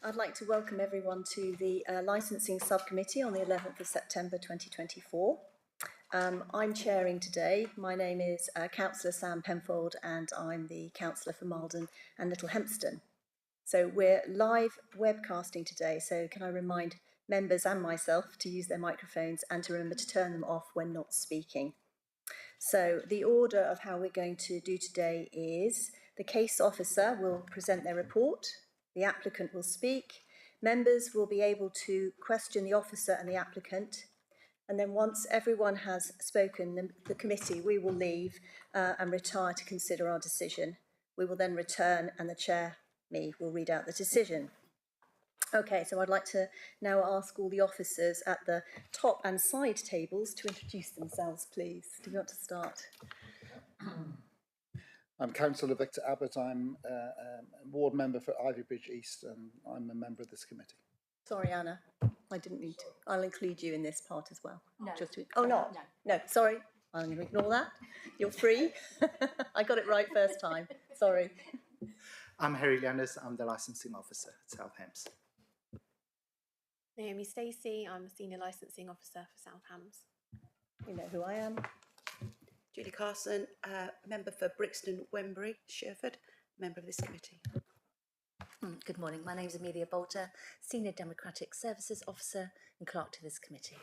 I'd like to welcome everyone to the Licensing Subcommittee on the 11th of September 2024. I'm chairing today. My name is Councillor Sam Penfold and I'm the Councillor for Malden and Little Hempston. So we're live webcasting today, so can I remind members and myself to use their microphones and to remember to turn them off when not speaking. So the order of how we're going to do today is the case officer will present their report, the applicant will speak, members will be able to question the officer and the applicant, and then once everyone has spoken, the committee, we will leave and retire to consider our decision. We will then return and the chair, me, will read out the decision. Okay, so I'd like to now ask all the officers at the top and side tables to introduce themselves, please. Do you want to start? I'm Councillor Victor Abbott. I'm a ward member for Ivybridge East and I'm a member of this committee. Sorry, Anna, I didn't need to. I'll include you in this part as well. No. No, sorry. I'm going to ignore that. You're free. I got it right first time. Sorry. I'm Harry Leonard. I'm the licensing officer at South Hams. Naomi Stacey, I'm a senior licensing officer for South Hams. You know who I am. Julie Carson, member for Brixton, Wembury, Sherford, member of this committee. Good morning, my name is Amelia Bolter, Senior Democratic Services Officer and Clerk to this committee.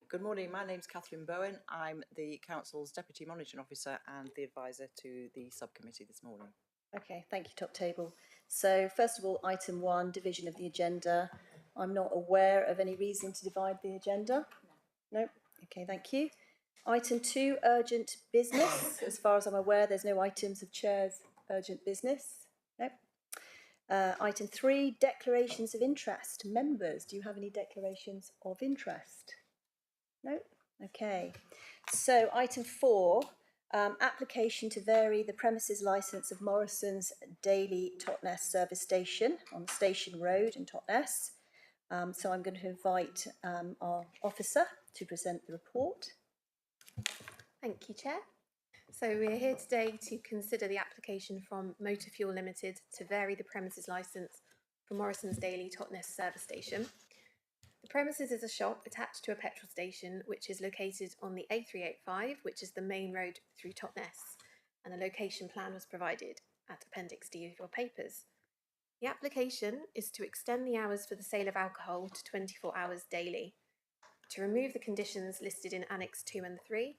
Good morning, my name's Catherine Bowen. I'm the Council's Deputy Monitoring Officer and the advisor to the subcommittee this morning. Okay, thank you, top table. So first of all, item 1, division of the agenda. I'm not aware of any reason to divide the agenda. No. Okay, thank you. Item 2, urgent business. As far as I'm aware, there's no items of chair's urgent business. No. Item 3, declarations of interest. Members, do you have any declarations of interest? No. Okay. So item 4, application to vary the premises licence of Morrison's Daily Totnes service station on Station Road in Totnes. So I'm going to invite our officer to present the report. Thank you, Chair. So we're here today to consider the application from Motor Fuel Limited to vary the premises licence for Morrison's Daily Totnes service station. The premises is a shop attached to a petrol station which is located on the A385, which is the main road through Totnes, and a location plan was provided at Appendix D of your papers. The application is to extend the hours for the sale of alcohol to 24 hours daily, to remove the conditions listed in Annex 2 and 3,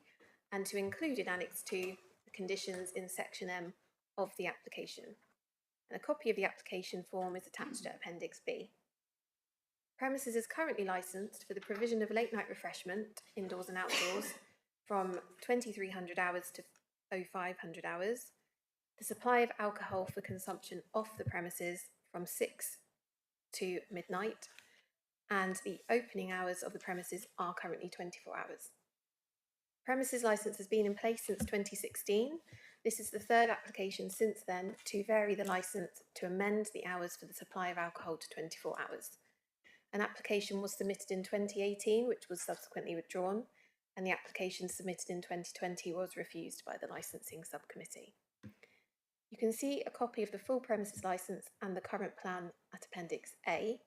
and to include in Annex 2 the conditions in Section M of the application. And a copy of the application form is attached to Appendix B. Premises is currently licensed for the provision of late night refreshment, indoors and outdoors, from 2300 hours to 0500 hours, the supply of alcohol for consumption off the premises from 6 to midnight, and the opening hours of the premises are currently 24 hours. Premises licence has been in place since 2016. This is the third application since then to vary the licence to amend the hours for the supply of alcohol to 24 hours. An application was submitted in 2018, which was subsequently withdrawn, and the application submitted in 2020 was refused by the licensing subcommittee. You can see a copy of the full premises licence and the current plan at Appendix A.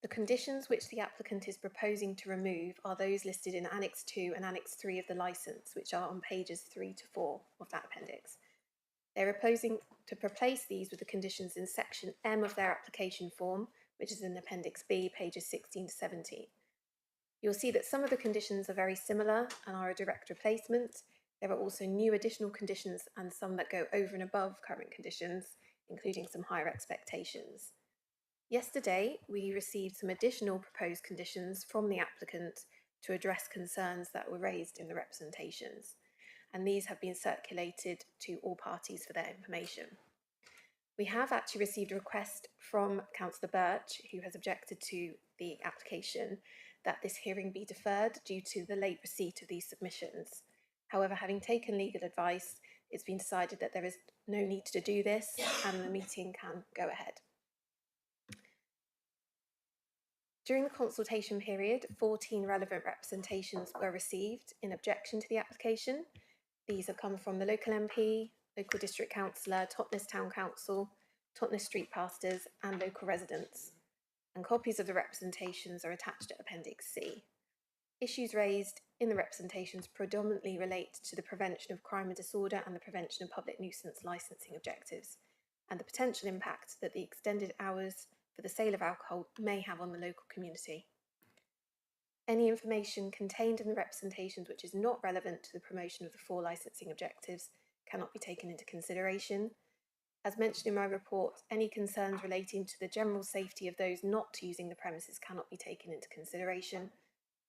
The conditions which the applicant is proposing to remove are those listed in Annex 2 and Annex 3 of the licence, which are on pages 3 to 4 of that appendix. They're proposing to replace these with the conditions in Section M of their application form, which is in Appendix B, pages 16 to 17. You'll see that some of the conditions are very similar and are a direct replacement. There are also new additional conditions and some that go over and above current conditions, including some higher expectations. Yesterday, we received some additional proposed conditions from the applicant to address concerns that were raised in the representations, and these have been circulated to all parties for their information. We have actually received a request from Councillor Birch, who has objected to the application, that this hearing be deferred due to the late receipt of these submissions. However, having taken legal advice, it's been decided that there is no need to do this and the meeting can go ahead. During the consultation period, 14 relevant representations were received in objection to the application. These have come from the local MP, local district councillor, Totnes Town Council, Totnes Street pastors and local residents, and copies of the representations are attached at Appendix C. Issues raised in the representations predominantly relate to the prevention of crime and disorder and the prevention of public nuisance licensing objectives, and the potential impact that the extended hours for the sale of alcohol may have on the local community. Any information contained in the representations which is not relevant to the promotion of the 4 licensing objectives cannot be taken into consideration. As mentioned in my report, any concerns relating to the general safety of those not using the premises cannot be taken into consideration,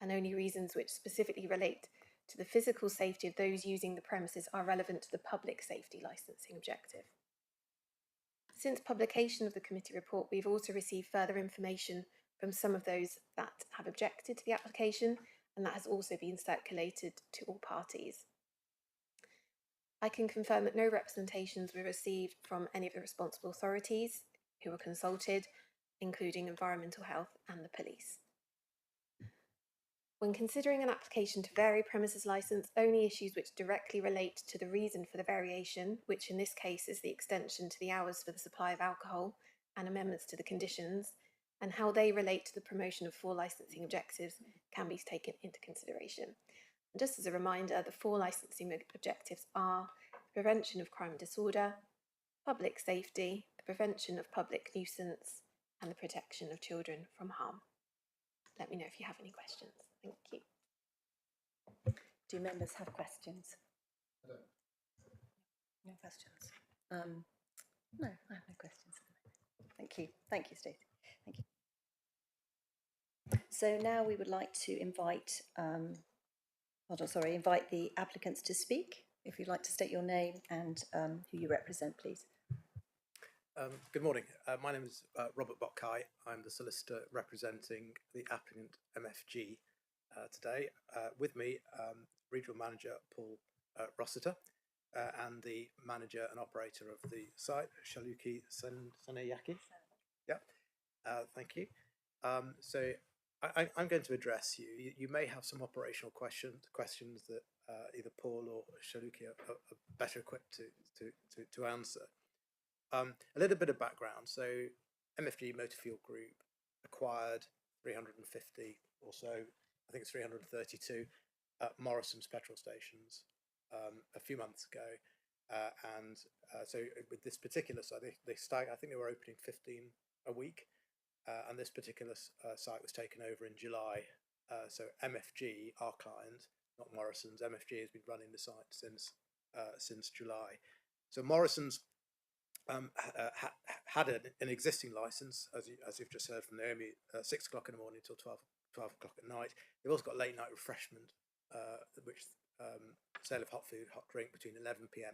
and only reasons which specifically relate to the physical safety of those using the premises are relevant to the public safety licensing objective. Since publication of the committee report, we've also received further information from some of those that have objected to the application, and that has also been circulated to all parties. I can confirm that no representations were received from any of the responsible authorities who were consulted, including Environmental Health and the police. When considering an application to vary premises licence, only issues which directly relate to the reason for the variation, which in this case is the extension to the hours for the supply of alcohol and amendments to the conditions, and how they relate to the promotion of 4 licensing objectives, can be taken into consideration. And just as a reminder, the 4 licensing objectives are the prevention of crime and disorder, public safety, the prevention of public nuisance, and the protection of children from harm. Let me know if you have any questions. Thank you. Do members have questions? No questions. No, I have no questions. Thank you. Thank you, Stacey. Thank you. So now we would like to invite, invite the applicants to speak. If you'd like to state your name and who you represent, please. Good morning. My name is Robert Bockai. I'm the solicitor representing the applicant MFG today. With me, Regional Manager Paul Rossiter and the manager and operator of the site, Shaluki Sanayaki. Yeah, thank you. So I'm going to address you. You may have some operational questions that either Paul or Shaluki are better equipped to answer. A little bit of background. So MFG Motor Fuel Group acquired 350 or so, I think it's 332 Morrison's petrol stations a few months ago. So with this particular site, I think they were opening 15 a week. And this particular site was taken over in July. So MFG, our client, not Morrison's, MFG has been running the site since July. So Morrison's had an existing license, as you've just heard from Naomi, 6 o'clock in the morning till 12 o'clock at night. They've also got late night refreshment, which sale of hot food, hot drink between 11 p.m.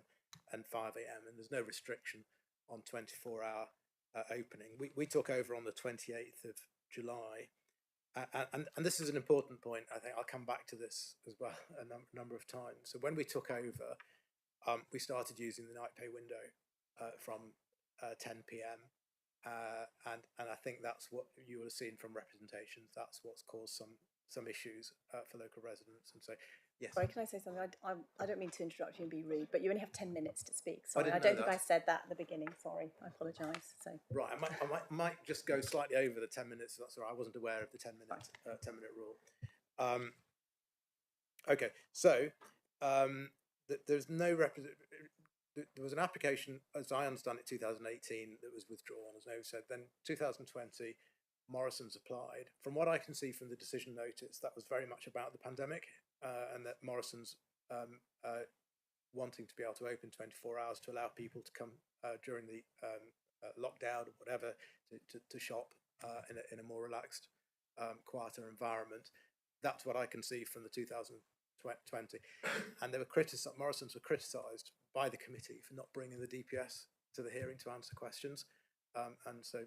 and 5 a.m. And there's no restriction on 24-hour opening. We took over on the 28th of July. And this is an important point. I think I'll come back to this as well a number of times. So when we took over, we started using the night pay window from 10 p.m. And I think that's what you will have seen from representations. That's what's caused some issues for local residents. And so, yes. Sorry, can I say something? I don't mean to interrupt you and be rude, but you only have 10 minutes to speak. Sorry, I don't think I said that at the beginning. Sorry, I apologise. So right, I might just go slightly over the 10 minutes. That's all right. I wasn't aware of the 10-minute rule. Okay, so there's no there was an application, as I understand it, 2018 that was withdrawn, as Noah said. Then 2020, Morrison's applied. From what I can see from the decision notice, that was very much about the pandemic, and that Morrison's wanting to be able to open 24 hours to allow people to come during the lockdown or whatever to shop in a more relaxed, quieter environment. That's what I can see from the 2020. And they were criticised. Morrison's were criticised by the committee for not bringing the DPS to the hearing to answer questions. And so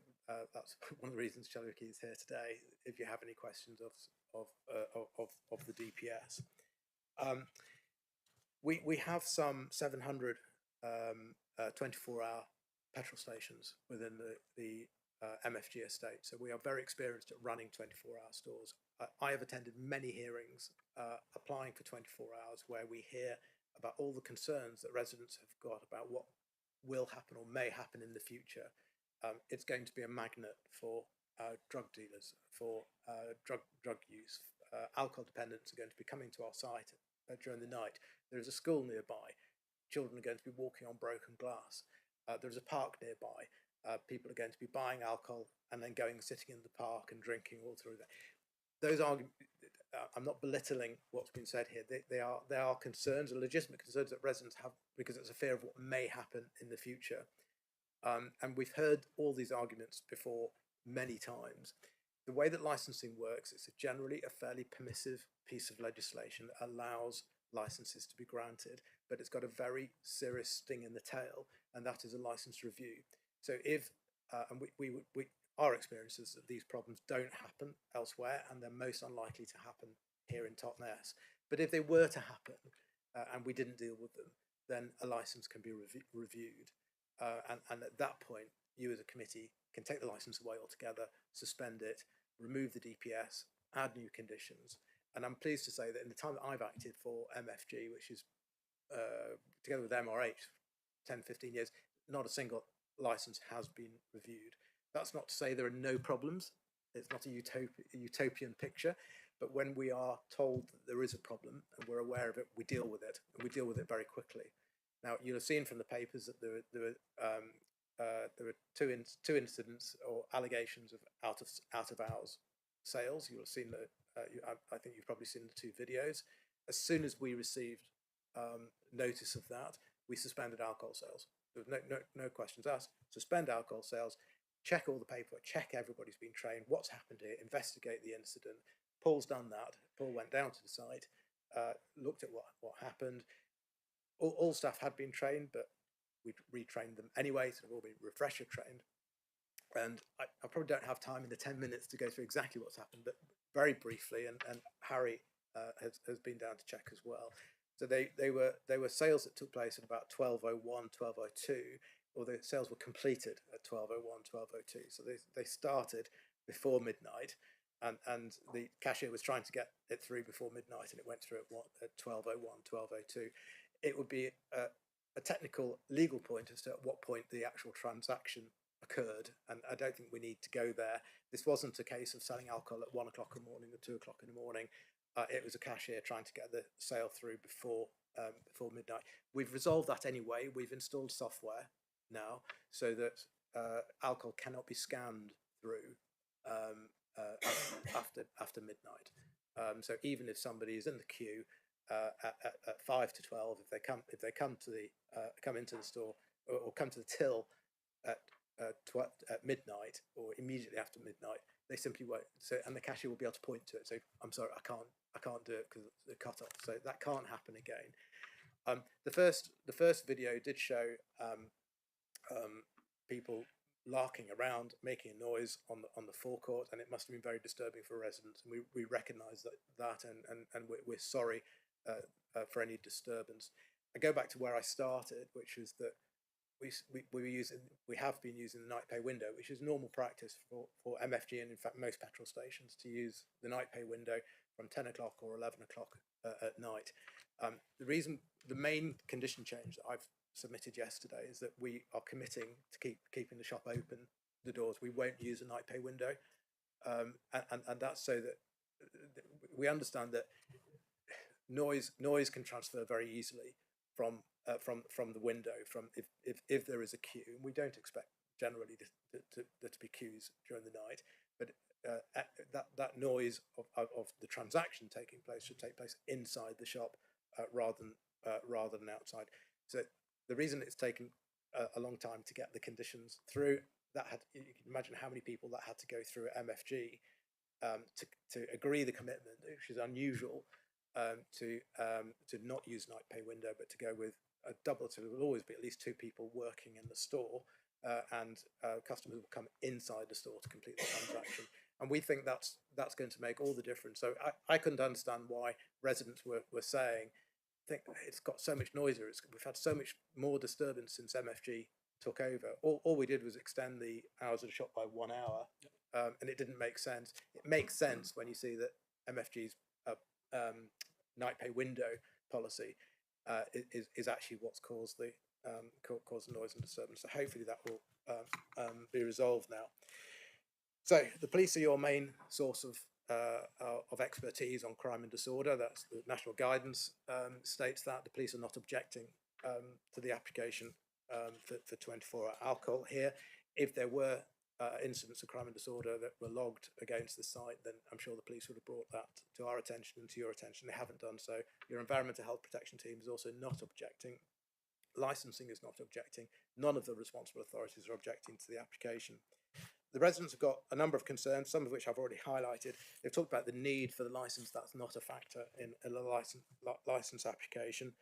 that's one of the reasons Shaluki is here today. If you have any questions of the DPS, we have some 700 24-hour petrol stations within the MFG estate. So we are very experienced at running 24-hour stores. I have attended many hearings applying for 24 hours where we hear about all the concerns that residents have got about what will happen or may happen in the future. it's going to be a magnet for drug dealers, for drug use. Alcohol dependents are going to be coming to our site during the night. There is a school nearby. Children are going to be walking on broken glass. There's a park nearby. People are going to be buying alcohol and then going and sitting in the park and drinking all through that. Those arguments, I'm not belittling what's been said here. They are concerns, legitimate concerns that residents have, because it's a fear of what may happen in the future. And we've heard all these arguments before many times. The way that licensing works, it's generally a fairly permissive piece of legislation that allows licenses to be granted, but it's got a very serious sting in the tail, and that is a license review. So if, and our experience is that these problems don't happen elsewhere, and they're most unlikely to happen here in Totnes. But if they were to happen, and we didn't deal with them, then a license can be reviewed. And at that point, you as a committee can take the license away altogether, suspend it, remove the DPS, add new conditions. And I'm pleased to say that in the time that I've acted for MFG, which is together with MRH, 10, 15 years, not a single license has been reviewed. That's not to say there are no problems. It's not a utopian picture, but when we are told that there is a problem and we're aware of it, we deal with it, and we deal with it very quickly. Now, you'll have seen from the papers that there were two incidents or allegations of out of hours sales. You'll have seen that. I think you've probably seen the two videos. As soon as we received notice of that, we suspended alcohol sales. There was no questions asked. Suspend alcohol sales. Check all the paperwork. Check everybody's been trained. What's happened here? Investigate the incident. Paul's done that. Paul went down to the site, looked at what happened. All staff had been trained, but we retrained them anyway, so they've all been refresher trained. And I probably don't have time in the 10 minutes to go through exactly what's happened, but very briefly, and Harry has been down to check as well. So they were sales that took place at about 12:01, 12:02, or the sales were completed at 12:01, 12:02. So they started before midnight, and the cashier was trying to get it through before midnight, and it went through at 12:01, 12:02. It would be a technical legal point as to at what point the actual transaction occurred, and I don't think we need to go there. This wasn't a case of selling alcohol at 1 o'clock in the morning or 2 o'clock in the morning. It was a cashier trying to get the sale through before midnight. We've resolved that anyway. We've installed software now so that alcohol cannot be scanned through after midnight. So even if somebody is in the queue at 5 to 12, if they come into the store or come to the till at midnight or immediately after midnight, they simply won't. So, and the cashier will be able to point to it. So I'm sorry, I can't do it because the cut off. So that can't happen again. The first video did show people larking around, making a noise on the forecourt, and it must have been very disturbing for residents. And we recognise that, and we're sorry for any disturbance. I go back to where I started, which was that we have been using the night pay window, which is normal practice for MFG and in fact most petrol stations to use the night pay window from 10 o'clock or 11 o'clock at night. The main condition change that I've submitted yesterday is that we are committing to keeping the shop open, the doors. We won't use a night pay window, and that's so that we understand that noise can transfer very easily from the window, if there is a queue, and we don't expect generally there to be queues during the night, but that noise of the transaction taking place should take place inside the shop rather than outside. So the reason it's taken a long time to get the conditions through, you can imagine how many people that had to go through at MFG to agree the commitment, which is unusual, to not use night pay window, but to go with a double. So there will always be at least 2 people working in the store, and customers will come inside the store to complete the transaction. And we think that's going to make all the difference. So I couldn't understand why residents were saying, think it's got so much noisier. We've had so much more disturbance since MFG took over. All we did was extend the hours of the shop by 1 hour, and it didn't make sense. It makes sense when you see that MFG's night pay window policy is actually what's caused the noise and disturbance. So hopefully that will be resolved now. So the police are your main source of expertise on crime and disorder. That's the national guidance states that the police are not objecting to the application for 24-hour alcohol here. If there were incidents of crime and disorder that were logged against the site, then I'm sure the police would have brought that to our attention and to your attention. They haven't done so. Your environmental health protection team is also not objecting. Licensing is not objecting. None of the responsible authorities are objecting to the application. The residents have got a number of concerns, some of which I've already highlighted. They've talked about the need for the licence. That's not a factor in a licence application.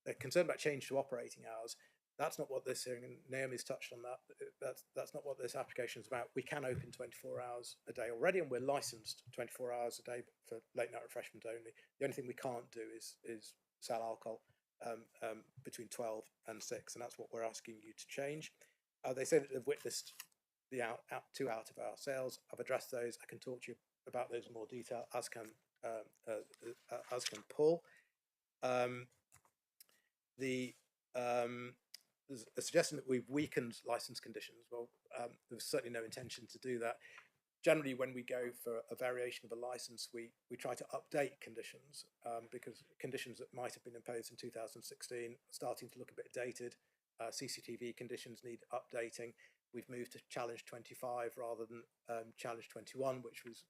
They're concerned about change to operating hours. That's not what this hearing, and Naomi's touched on that. That's not what this application is about. We can open 24 hours a day already, and we're licensed 24 hours a day for late night refreshment only. The only thing we can't do is sell alcohol between 12 and 6, and that's what we're asking you to change. They say that they've witnessed the two out of our sales. I've addressed those. I can talk to you about those in more detail, as can Paul. There's a suggestion that we've weakened licence conditions. Well, there's certainly no intention to do that. Generally, when we go for a variation of a licence, we try to update conditions because conditions that might have been imposed in 2016 are starting to look a bit dated. CCTV conditions need updating. We've moved to Challenge 25 rather than Challenge 21, which was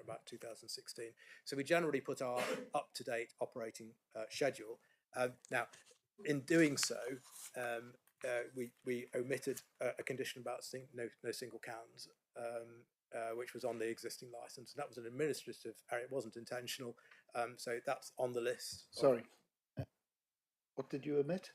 about 2016. So we generally put our up-to-date operating schedule. Now, in doing so, we omitted a condition about no single cans, which was on the existing licence. And that was an administrative error. It wasn't intentional. So that's on the list. Sorry. What did you omit?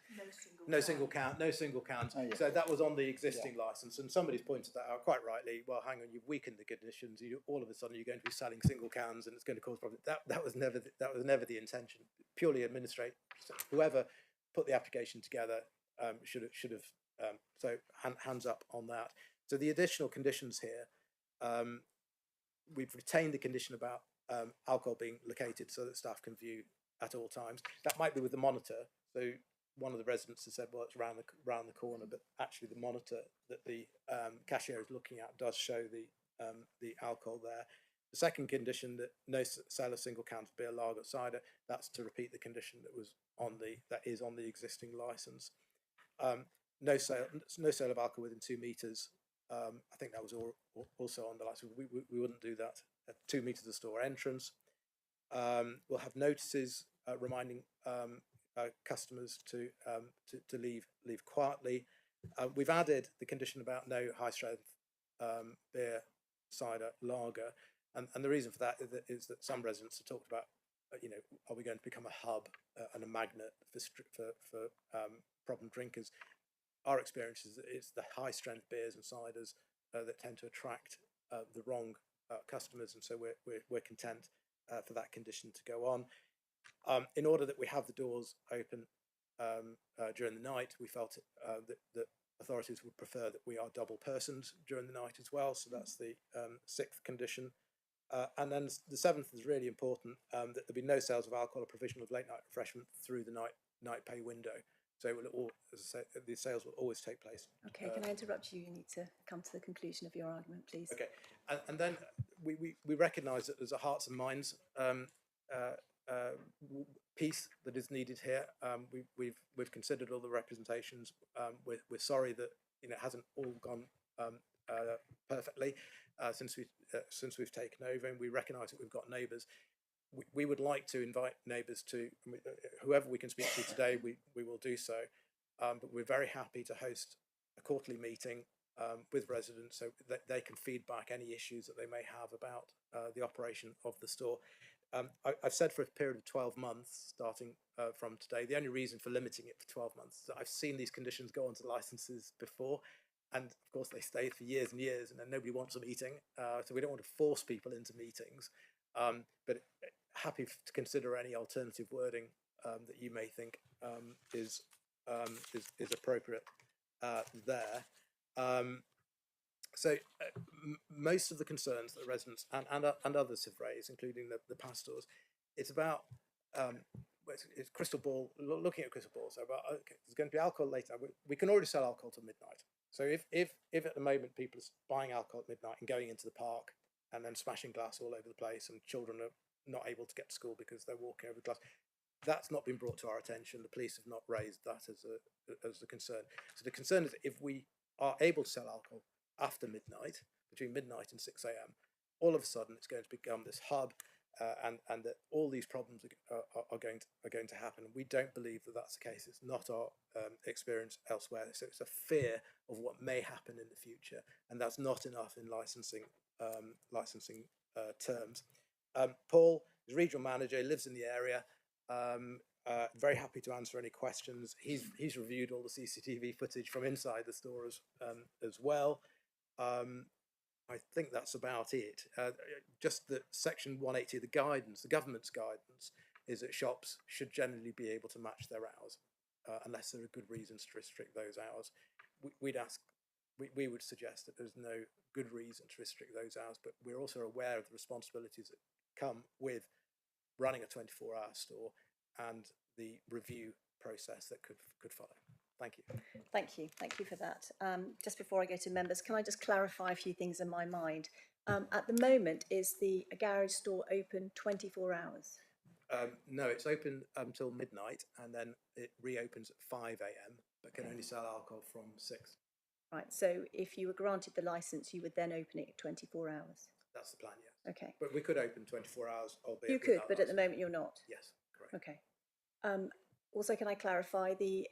No single cans. Oh, yeah. So that was on the existing licence, and somebody's pointed that out quite rightly. Well, hang on, you've weakened the conditions. All of a sudden, you're going to be selling single cans, and it's going to cause problems. That was never the intention. Purely administrate. Whoever put the application together should have. So hands up on that. So the additional conditions here, we've retained the condition about alcohol being located so that staff can view at all times. That might be with the monitor. So one of the residents has said, well, it's round the corner, but actually the monitor that the cashier is looking at does show the alcohol there. The second condition, that no sale of single cans of beer, lager, cider, that's to repeat the condition that is on the existing licence. No sale of alcohol within 2 metres. I think that was also on the licence. We wouldn't do that at 2 metres of store entrance. We'll have notices reminding customers to leave quietly. We've added the condition about no high strength beer, cider, lager, and the reason for that is that some residents have talked about, are we going to become a hub and a magnet for problem drinkers? Our experience is that it's the high strength beers and ciders that tend to attract the wrong customers, and so we're content for that condition to go on. In order that we have the doors open during the night, we felt that authorities would prefer that we are double personed during the night as well. So that's the 6th condition. And then the 7th is really important, that there be no sales of alcohol or provision of late night refreshment through the night pay window. So it will all, as I say, the sales will always take place. Okay, can I interrupt you? You need to come to the conclusion of your argument, please. Okay, and then we recognise that there's a hearts and minds piece that is needed here. We've considered all the representations. We're sorry that it hasn't all gone perfectly since we've taken over, and we recognise that we've got neighbours. We would like to invite neighbours to whoever we can speak to today. We will do so, but we're very happy to host a quarterly meeting with residents so that they can feed back any issues that they may have about the operation of the store. I've said for a period of 12 months, starting from today. The only reason for limiting it for 12 months is that I've seen these conditions go onto licenses before, and of course they stay for years and years, and then nobody wants a meeting. So we don't want to force people into meetings, but happy to consider any alternative wording that you may think is appropriate there. So most of the concerns that the residents and others have raised, including the pastors, it's about it's crystal ball, looking at crystal balls. So about, okay, there's going to be alcohol later. We can already sell alcohol till midnight. So if at the moment people are buying alcohol at midnight and going into the park and then smashing glass all over the place, and children are not able to get to school because they're walking over glass, that's not been brought to our attention. The police have not raised that as a concern. So the concern is if we are able to sell alcohol after midnight, between midnight and 6 a.m., all of a sudden it's going to become this hub, and that all these problems are going to happen. We don't believe that that's the case. It's not our experience elsewhere. So it's a fear of what may happen in the future, and that's not enough in licensing terms. Paul is regional manager, lives in the area. Very happy to answer any questions. He's reviewed all the CCTV footage from inside the store as well. I think that's about it. Just that Section 180 of the guidance, the government's guidance, is that shops should generally be able to match their hours, unless there are good reasons to restrict those hours. We would suggest that there's no good reason to restrict those hours, but we're also aware of the responsibilities that come with running a 24-hour store and the review process that could follow. Thank you. Thank you for that. Just before I go to members, can I just clarify a few things in my mind? At the moment, is the garage store open 24 hours? No, it's open until midnight, and then it reopens at 5 a.m, but can only sell alcohol from 6. Right, so if you were granted the licence, you would then open it 24 hours? That's the plan, yes. Okay. But we could open 24 hours, albeit You could, without but at the licence. moment you're not? Yes, correct. Okay. Also, can I clarify the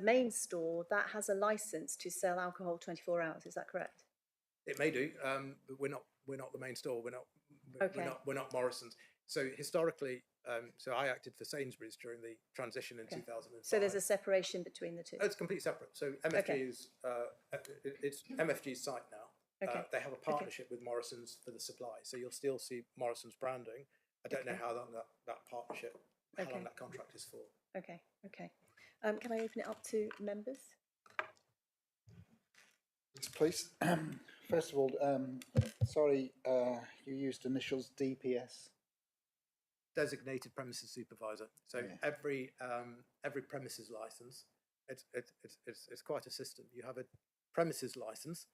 main store that has a license to sell alcohol 24 hours? Is that correct? It may do, but we're not the main store. Okay. We're not Morrison's. So historically, so I acted for Sainsbury's during the transition in 2005. So there's a separation between the two? Oh, it's completely separate. So MFG Okay. is it's MFG's site now. Okay. They have a partnership with Morrison's for the supply, so you'll still see Morrison's branding. I don't know how long that partnership, how long that contract is for. Okay, okay. Can I open it up to members? Yes, please. First of all, sorry, you used initials DPS. Designated premises supervisor. So every premises license, it's quite a system. You have a premises license,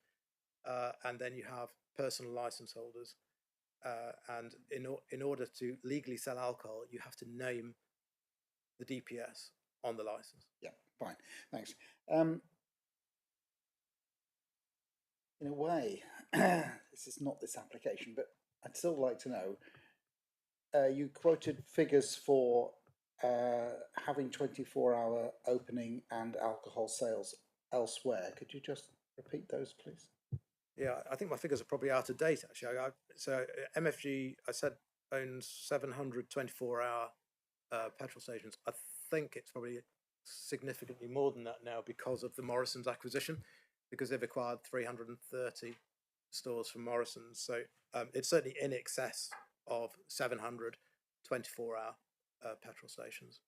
and then you have personal license holders, and in order to legally sell alcohol, you have to name the DPS on the license. Yeah, fine, thanks. In a way, this is not this application, but I'd still like to know, you quoted figures for having 24-hour opening and alcohol sales elsewhere. Could you just repeat those, please? Yeah, I think my figures are probably out of date, actually. So MFG, I said, owns 700 24-hour petrol stations. I think it's probably significantly more than that now because of the Morrison's acquisition, because they've acquired 330 stores from Morrison's. So it's certainly in excess of 700 24-hour petrol stations.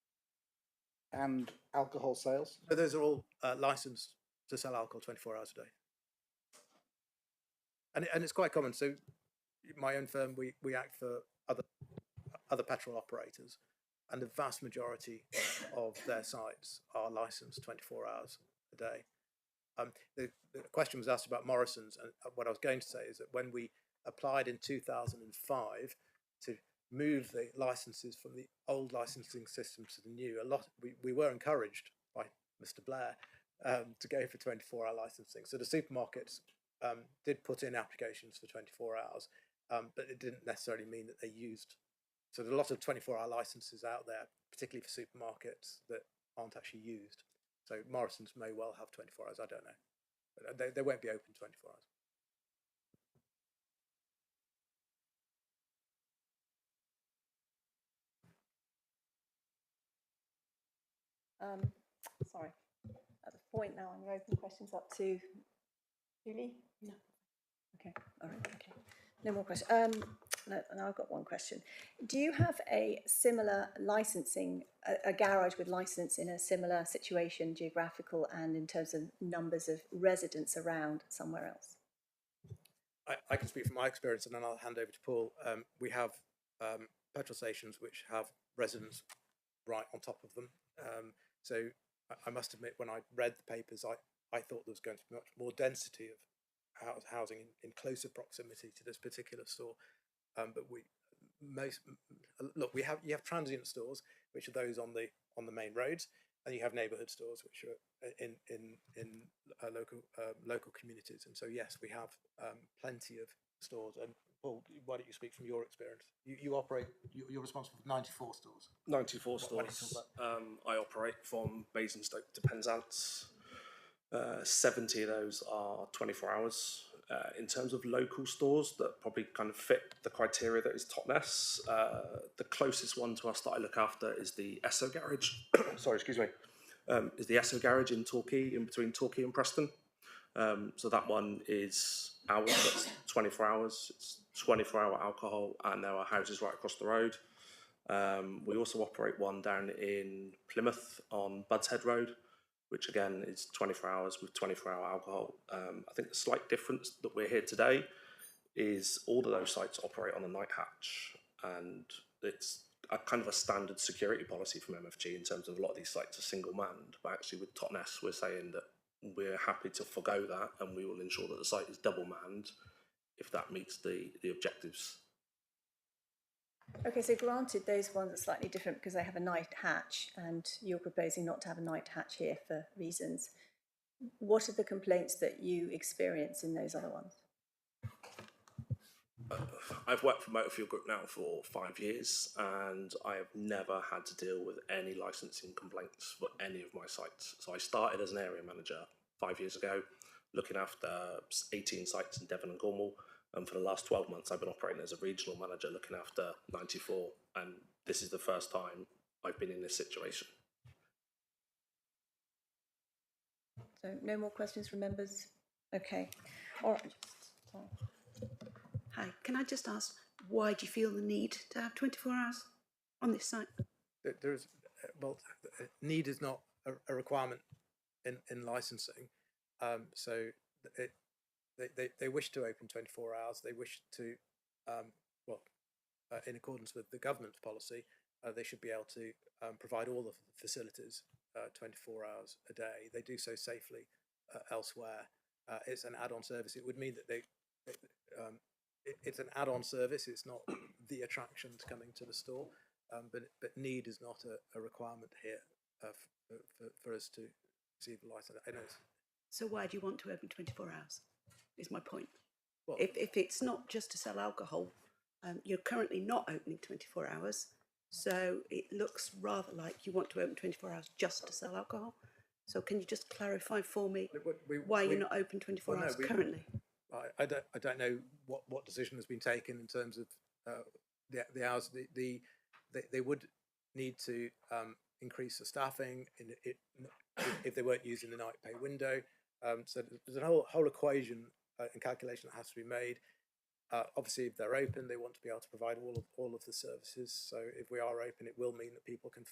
And alcohol sales? So those are all licensed to sell alcohol 24 hours a day. And it's quite common. So my own firm, we act for other petrol operators, and the vast majority of their sites are licensed 24 hours a day. The question was asked about Morrison's, and what I was going to say is that when we applied in 2005 to move the licenses from the old licensing system to the new, we were encouraged by Mr. Blair to go for 24-hour licensing. So the supermarkets did put in applications for 24 hours, but it didn't necessarily mean that they used. So there are a lot of 24-hour licenses out there, particularly for supermarkets, that aren't actually used. So Morrison's may well have 24 hours, I don't know. But they won't be open 24 hours. Sorry, at the point now, I'm going to open questions up to Julie. No. Okay, all right, okay. No more questions. No, I've got one question. Do you have a similar licensing, a garage with license in a similar situation, geographical and in terms of numbers of residents around somewhere else? I can speak from my experience, and then I'll hand over to Paul. We have petrol stations which have residents right on top of them. So I must admit, when I read the papers, I thought there was going to be much more density of housing in closer proximity to this particular store. But you have transient stores, which are those on the main roads, and you have neighbourhood stores, which are in local communities. And so yes, we have plenty of stores. And Paul, why don't you speak from your experience? You're responsible for 94 stores. 94 Why don't you stores. talk I operate from Basingstoke to Penzance. 70 of those are 24 hours. In terms of local stores that probably kind of fit the criteria that is Totnes, the closest one to us that I look after is the Esso Garage. Sorry, excuse me. Is the Esso Garage in Torquay, in between Torquay and Preston. So that one is hours, that's 24 hours. It's 24-hour alcohol, and there are houses right across the road. We also operate one down in Plymouth on Budshead Road, which again is 24 hours with 24-hour alcohol. I think the slight difference that we're here today is all of those sites operate on a night hatch, and it's a kind of a standard security policy from MFG in terms of a lot of these sites are single manned, but actually with Totnes we're saying that we're happy to forgo that, and we will ensure that the site is double manned if that meets the objectives. Okay, so granted, those ones are slightly different because they have a night hatch, and you're proposing not to have a night hatch here for reasons. What are the complaints that you experience in those other ones? I've worked for Motor Fuel Group now for 5 years, and I have never had to deal with any licensing complaints for any of my sites. So I started as an area manager 5 years ago, looking after 18 sites in Devon and Cornwall. And for the last 12 months, I've been operating as a regional manager looking after 94. And this is the first time I've been in this situation. So no more questions from members? Okay. All right. Hi, can I just ask, why do you feel the need to have 24 hours on this site? There's need is not a requirement in licensing. So they wish to open 24 hours. They wish to, in accordance with the government's policy, they should be able to provide all the facilities 24 hours a day. They do so safely elsewhere. It's an add-on service. It would mean that it's an add-on service. It's not the attraction to coming to the store, but need is not a requirement here for us to receive a license. I know. So why do you want to open 24 hours, is my point. Well, if it's not just to sell alcohol, you're currently not opening 24 hours, so it looks rather like you want to open 24 hours just to sell alcohol. So can you just clarify for me why you're not open 24 hours currently? I don't know what decision has been taken in terms of the hours. They would need to increase the staffing if they weren't using the night pay window. So there's a whole equation and calculation that has to be made. Obviously, if they're open, they want to be able to provide all of the services. So if we are open, it will mean that people can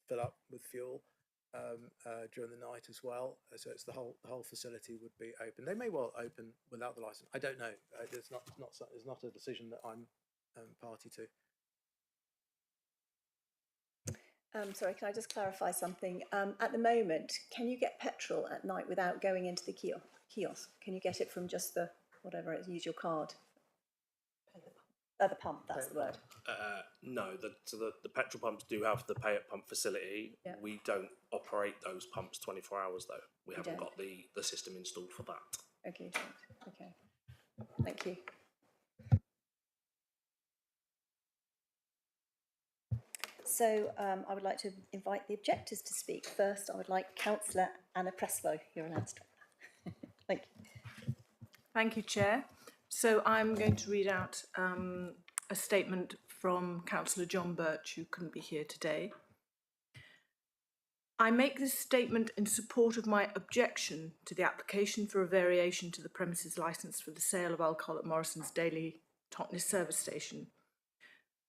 fill up with fuel during the night as well. So it's the whole facility would be open. They may well open without the license. I don't know. It's not a decision that I'm party to. Sorry, can I just clarify something? At the moment, can you get petrol at night without going into the kiosk? Can you get it from just the, whatever it is, use your card? The pump, that's the word. No, the petrol pumps do have the pay at pump facility. Yeah. We don't operate those pumps 24 hours though. We haven't don't? got the system installed for that. Okay, okay. Thank you. So I would like to invite the objectors to speak. First, I would like Councillor Anna Preslow. You're allowed to stop. Thank you. Thank you, Chair. So I'm going to read out a statement from Councillor John Birch, who couldn't be here today. I make this statement in support of my objection to the application for a variation to the premises licence for the sale of alcohol at Morrison's Daily Totnes service station.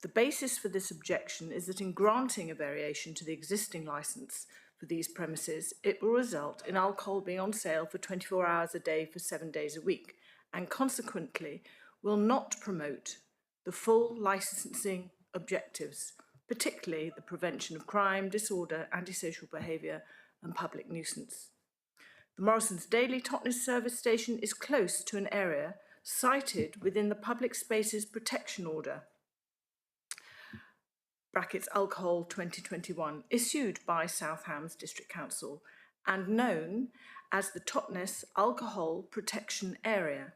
The basis for this objection is that in granting a variation to the existing licence for these premises, it will result in alcohol being on sale for 24 hours a day for 7 days a week, and consequently will not promote the full licensing objectives, particularly the prevention of crime, disorder, antisocial behaviour and public nuisance. The Morrison's Daily Totnes service station is close to an area cited within the Public Spaces Protection Order (brackets Alcohol 2021) issued by South Hams District Council and known as the Totnes Alcohol Protection Area.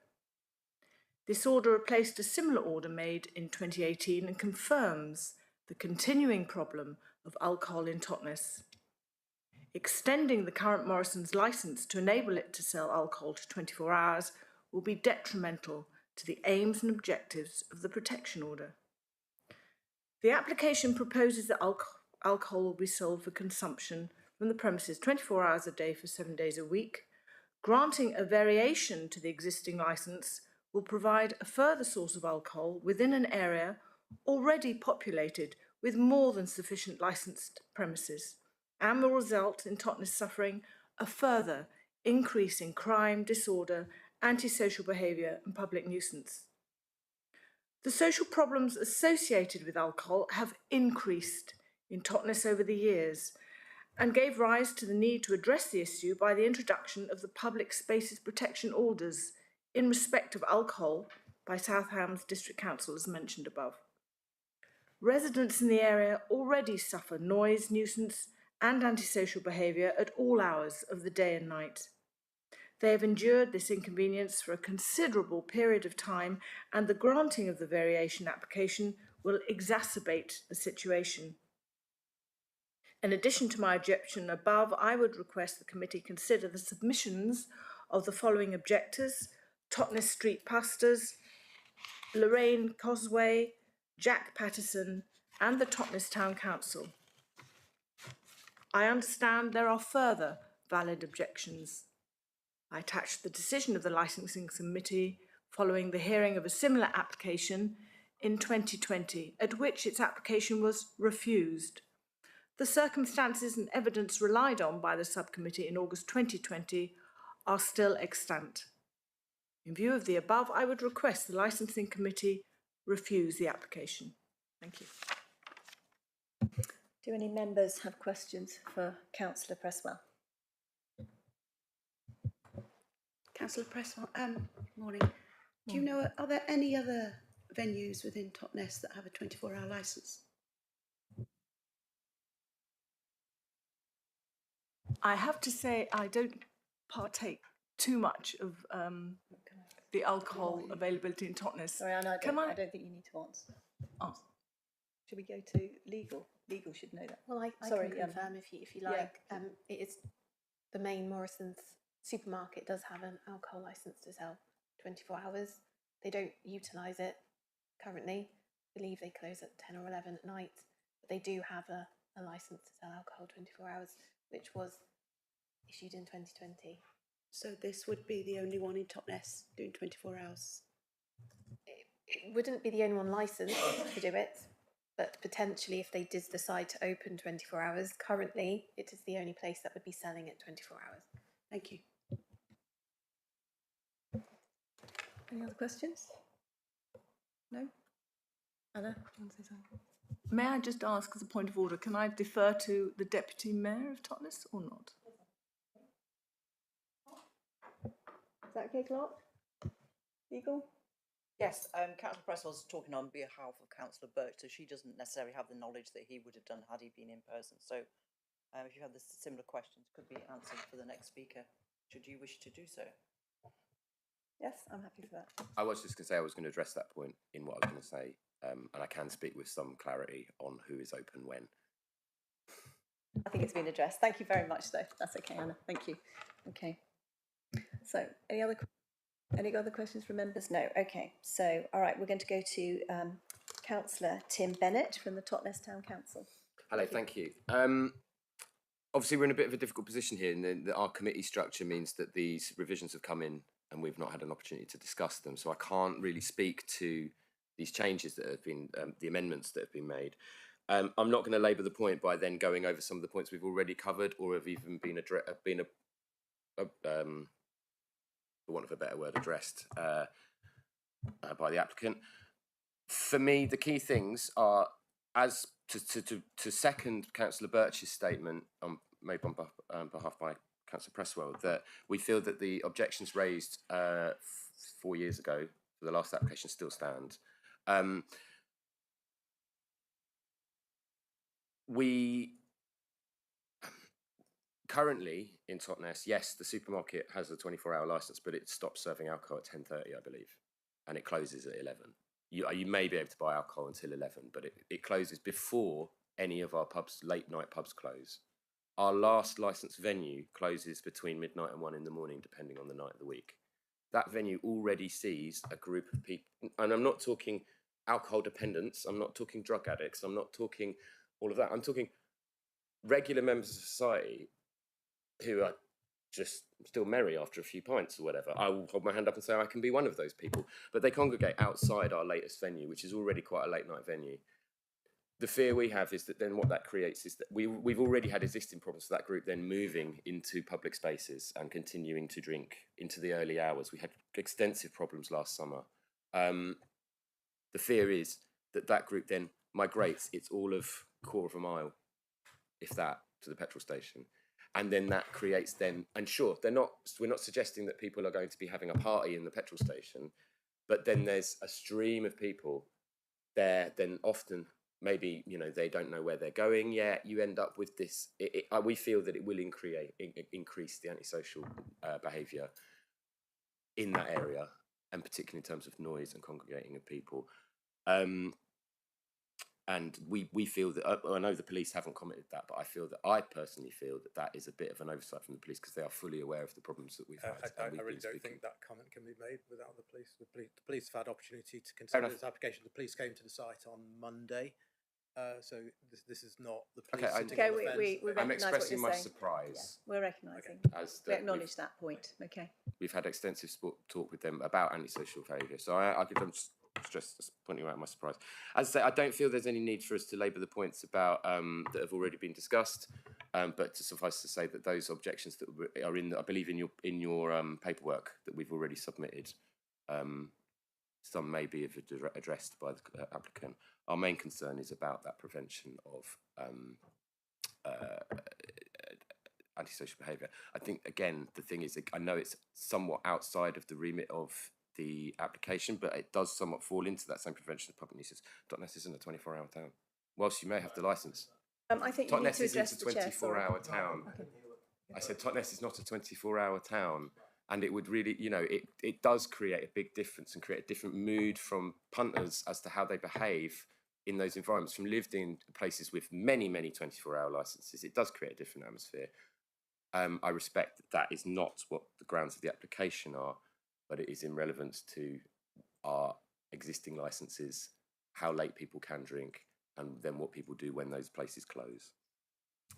This order replaced a similar order made in 2018 and confirms the continuing problem of alcohol in Totnes. Extending the current Morrison's licence to enable it to sell alcohol to 24 hours will be detrimental to the aims and objectives of the protection order. The application proposes that alcohol will be sold for consumption from the premises 24 hours a day for 7 days a week. Granting a variation to the existing licence will provide a further source of alcohol within an area already populated with more than sufficient licensed premises, and will result in Totnes suffering a further increase in crime, disorder, antisocial behaviour and public nuisance. The social problems associated with alcohol have increased in Totnes over the years and gave rise to the need to address the issue by the introduction of the Public Spaces Protection Orders in respect of alcohol by South Hams District Council, as mentioned above. Residents in the area already suffer noise, nuisance and antisocial behaviour at all hours of the day and night. They have endured this inconvenience for a considerable period of time, and the granting of the variation application will exacerbate the situation. In addition to my objection above, I would request the committee consider the submissions of the following objectors: Totnes Street Pastors, Lorraine Cosway, Jack Patterson and the Totnes Town Council. I understand there are further valid objections. I attached the decision of the Licensing Committee following the hearing of a similar application in 2020, at which its application was refused. The circumstances and evidence relied on by the subcommittee in August 2020 are still extant. In view of the above, I would request the Licensing Committee refuse the application. Thank you. Do any members have questions for Councillor Presswell? Councillor Presswell, morning. Do you know, are there any other venues within Totnes that have a 24-hour licence? I have to say I don't partake too much of the alcohol availability in Totnes. Sorry, Anna, I don't think you need to answer. Oh. Should we go to legal? Legal should know that. Well, I Sorry, can confirm if you like. It is the main Morrison's supermarket does have an alcohol licence to sell 24 hours. They don't utilise it currently. I believe they close at 10 or 11 at night. But they do have a licence to sell alcohol 24 hours, which was issued in 2020. So this would be the only one in Totnes doing 24 hours? It wouldn't be the only one licensed to do it, but potentially if they did decide to open 24 hours, currently it is the only place that would be selling it 24 hours. Thank you. Any other questions? No? Anna, do you want to say something? May I just ask, as a point of order, can I defer to the Deputy Mayor of Totnes or not? Is that okay, Clark? Legal? Yes, Councillor Presswell's talking on behalf of Councillor Birch, so she doesn't necessarily have the knowledge that he would have done had he been in person. So if you have the similar questions, could be answered for the next speaker, should you wish to do so. Yes, I'm happy for that. I was just going to say I was going to address that point in what I was going to say, and I can speak with some clarity on who is open when. I think it's been addressed. Thank you very much, though. That's okay, Anna. Thank you. Okay. So, any other questions from members? No. Okay. So, all right, we're going to go to Councillor Tim Bennett from the Totnes Town Council. Hello, thank you. Obviously, we're in a bit of a difficult position here, and our committee structure means that these revisions have come in and we've not had an opportunity to discuss them. So I can't really speak to these changes that have been, the amendments that have been made. I'm not going to labour the point by then going over some of the points we've already covered or have even been for want of a better word, addressed by the applicant. For me, the key things are, as to second Councillor Birch's statement made on behalf by Councillor Presswell, that we feel that the objections raised 4 years ago for the last application still stand. We currently in Totnes, yes, the supermarket has a 24-hour licence, but it stops serving alcohol at 10:30, I believe, and it closes at 11. You may be able to buy alcohol until 11, but it closes before any of our pubs, late night pubs, close. Our last licensed venue closes between midnight and 1 in the morning, depending on the night of the week. That venue already sees a group of people, and I'm not talking alcohol dependents, I'm not talking drug addicts, I'm not talking all of that. I'm talking regular members of society who are just still merry after a few pints or whatever. I will hold my hand up and say I can be one of those people, but they congregate outside our latest venue, which is already quite a late night venue. The fear we have is that then what that creates is that we've already had existing problems for that group then moving into public spaces and continuing to drink into the early hours. We had extensive problems last summer. The fear is that that group then migrates, it's all of quarter of a mile, if that, to the petrol station. And then that creates then, and sure, we're not suggesting that people are going to be having a party in the petrol station, but then there's a stream of people there, then often maybe, you know, they don't know where they're going yet. You end up with this, we feel that it will increase the antisocial behaviour in that area, and particularly in terms of noise and congregating of people. And we feel that, I know the police haven't commented that, but I personally feel that that is a bit of an oversight from the police, because they are fully aware of the problems that we've had. I really don't think that comment can be made without the police. The police have had opportunity to consider this application. The police came to the site on Monday, so this is not the police sitting on the fence. We I'm recognise what expressing you're my saying. surprise. Yeah, we're recognising. We acknowledge that point. Okay. We've had extensive talk with them about antisocial behaviour, so I'm just pointing out my surprise. As I say, I don't feel there's any need for us to labour the points about that have already been discussed, but to suffice to say that those objections that are I believe in your paperwork that we've already submitted, some may be addressed by the applicant. Our main concern is about that prevention of antisocial behaviour. I think, again, the thing is, I know it's somewhat outside of the remit of the application, but it does somewhat fall into that same prevention of public nuisance. Totnes isn't a 24-hour town. Whilst you may have the licence, I think you need Totnes to address isn't a the chair. 24-hour town. Okay. I said Totnes is not a 24-hour town, and it would really, you know, it does create a big difference and create a different mood from punters as to how they behave in those environments. From lived in places with many 24-hour licences, it does create a different atmosphere. I respect that is not what the grounds of the application are, but it is in relevance to our existing licences, how late people can drink, and then what people do when those places close.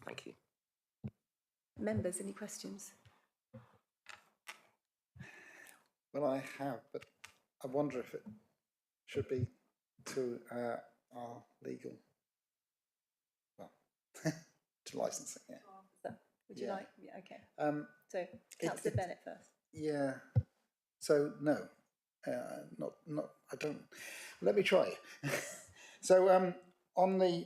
Thank you. Members, any questions? Well, I have, but I wonder if it should be to our legal, well, to licensing, yeah. Would you like? Yeah, okay. So, Councillor Bennett first. Yeah. So no, not. I don't. Let me try. So on the,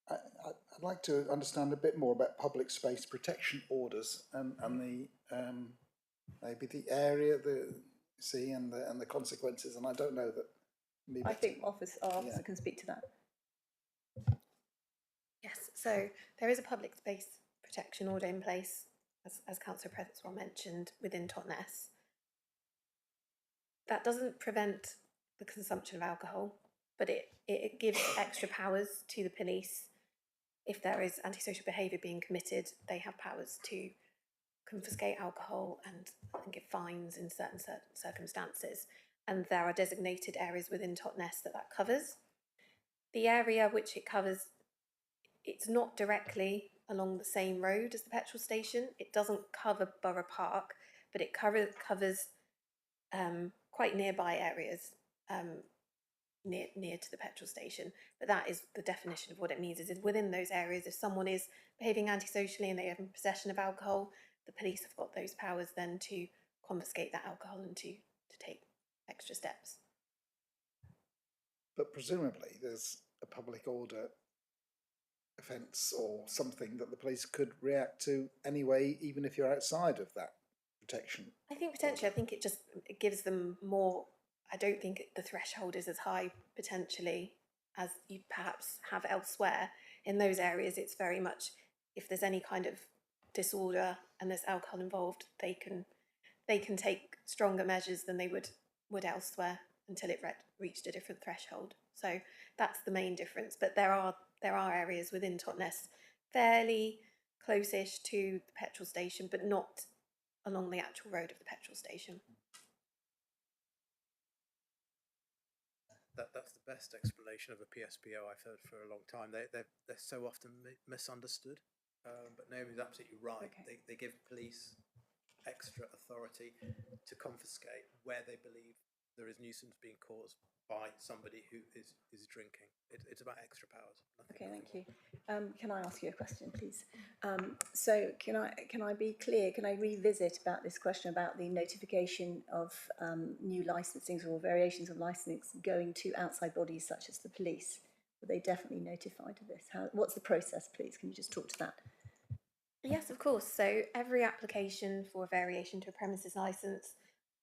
I'd like to understand a bit more about public space protection orders and the maybe the area, and the consequences. And I don't know that. I think our officer can speak to that. Yes, so there is a public space protection order in place, as Councillor Presswell mentioned, within Totnes. That doesn't prevent the consumption of alcohol, but it gives extra powers to the police. If there is antisocial behaviour being committed, they have powers to confiscate alcohol and give fines in certain circumstances. And there are designated areas within Totnes that covers. The area which it covers, it's not directly along the same road as the petrol station. It doesn't cover Borough Park, but it covers quite nearby areas near to the petrol station. But that is the definition of what it means, is within those areas, if someone is behaving antisocially and they have possession of alcohol, the police have got those powers then to confiscate that alcohol and to take extra steps. But presumably there's a public order offence or something that the police could react to anyway, even if you're outside of that protection. I think potentially, I think it gives them more. I don't think the threshold is as high potentially as you perhaps have elsewhere. In those areas, it's very much if there's any kind of disorder and there's alcohol involved, they can take stronger measures than they would elsewhere until it reached a different threshold. So that's the main difference. But there are areas within Totnes fairly close-ish to the petrol station, but not along the actual road of the petrol station. That's the best explanation of a PSPO I've heard for a long time. They're so often misunderstood. But Naomi's absolutely right. Okay. They give police extra authority to confiscate where they believe there is nuisance being caused by somebody who is drinking. It's about extra powers. Okay, thank you. Can I ask you a question, please? So can I be clear? Can I revisit about this question about the notification of new licensings or variations of licensing going to outside bodies such as the police? Were they definitely notified of this? What's the process, please? Can you just talk to that? Yes, of course. So every application for a variation to a premises licence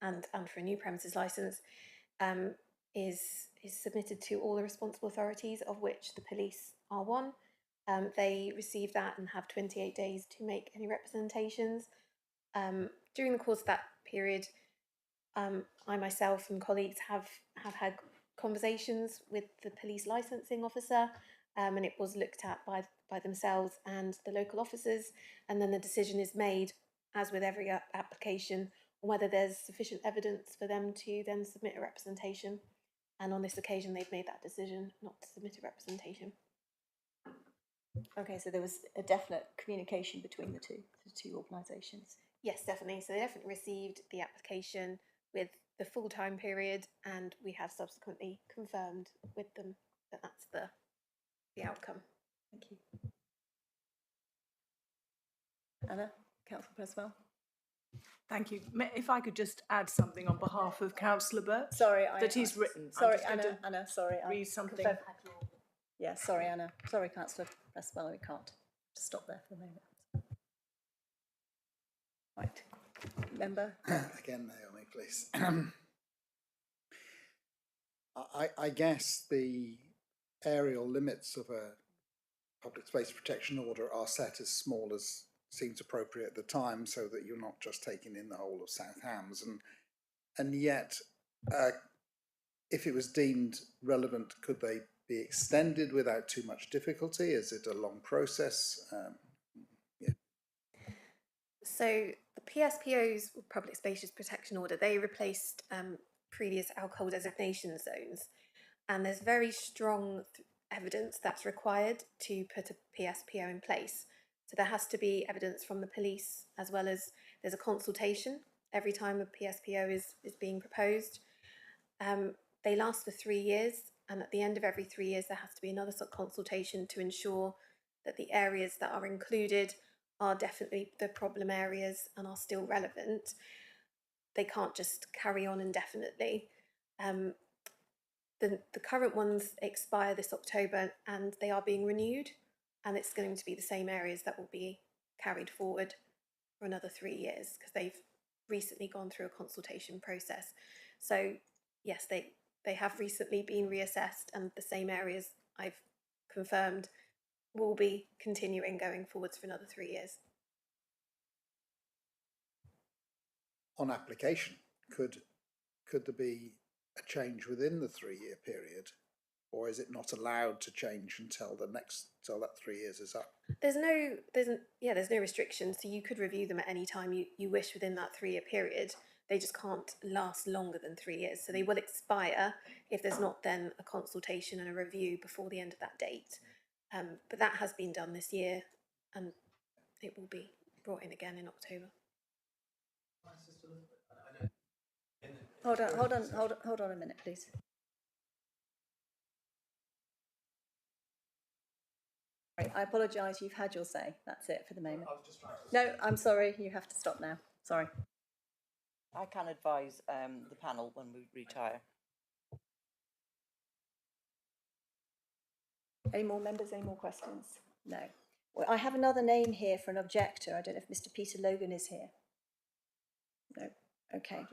and for a new premises licence is submitted to all the responsible authorities, of which the police are one. They receive that and have 28 days to make any representations. During the course of that period, I myself and colleagues have had conversations with the police licensing officer, and it was looked at by themselves and the local officers, and then the decision is made, as with every application, on whether there's sufficient evidence for them to then submit a representation. And on this occasion, they've made that decision not to submit a representation. Okay, so there was a definite communication between the two organisations. Yes, definitely. So they definitely received the application with the full time period, and we have subsequently confirmed with them that that's the outcome. Thank you. Anna, Councillor Percival. Thank you. If I could just add something on behalf of Councillor Burt. Sorry, he's written. Sorry, Anna. Sorry, read something. Yeah, sorry, Anna. Sorry, Councillor Percival. We can't just stop there for a moment. Right, member. Again, Naomi, please. I guess the aerial limits of a public space protection order are set as small as seems appropriate at the time, so that you're not just taking in the whole of South Hams, and yet if it was deemed relevant, could they be extended without too much difficulty? Is it a long process? Yeah. So the PSPO's, Public Spaces Protection Order, they replaced previous alcohol designation zones, and there's very strong evidence that's required to put a PSPO in place. So there has to be evidence from the police, as well as there's a consultation every time a PSPO is being proposed. They last for 3 years, and at the end of every 3 years there has to be another consultation to ensure that the areas that are included are definitely the problem areas and are still relevant. They can't just carry on indefinitely. The current ones expire this October and they are being renewed, and it's going to be the same areas that will be carried forward for another 3 years because they've recently gone through a consultation process. So yes, they have recently been reassessed, and the same areas I've confirmed will be continuing going forwards for another 3 years. On application, could there be a change within the 3-year period, or is it not allowed to change until that 3 years is up? There's no restriction, so you could review them at any time you wish within that 3-year period. They just can't last longer than 3 years, so they will expire if there's not then a consultation and a review before the end of that date. But that has been done this year, and it will be brought in again in October. Hold on a minute, please. I apologise, you've had your say. That's it for the moment. No, I'm sorry, you have to stop now. Sorry. I can advise the panel when we retire. Any more members, any more questions? No. Well, I have another name here for an objector. I don't know if Mr. Peter Logan is here. No. Okay.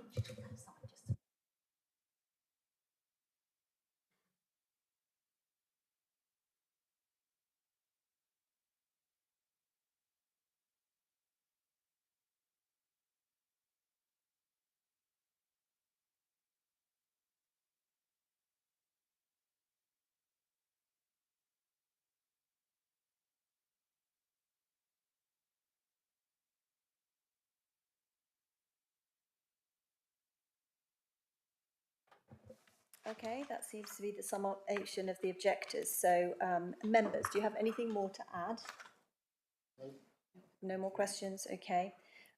Okay, that seems to be the summation of the objectors. So, members, do you have anything more to add? No more questions? Okay.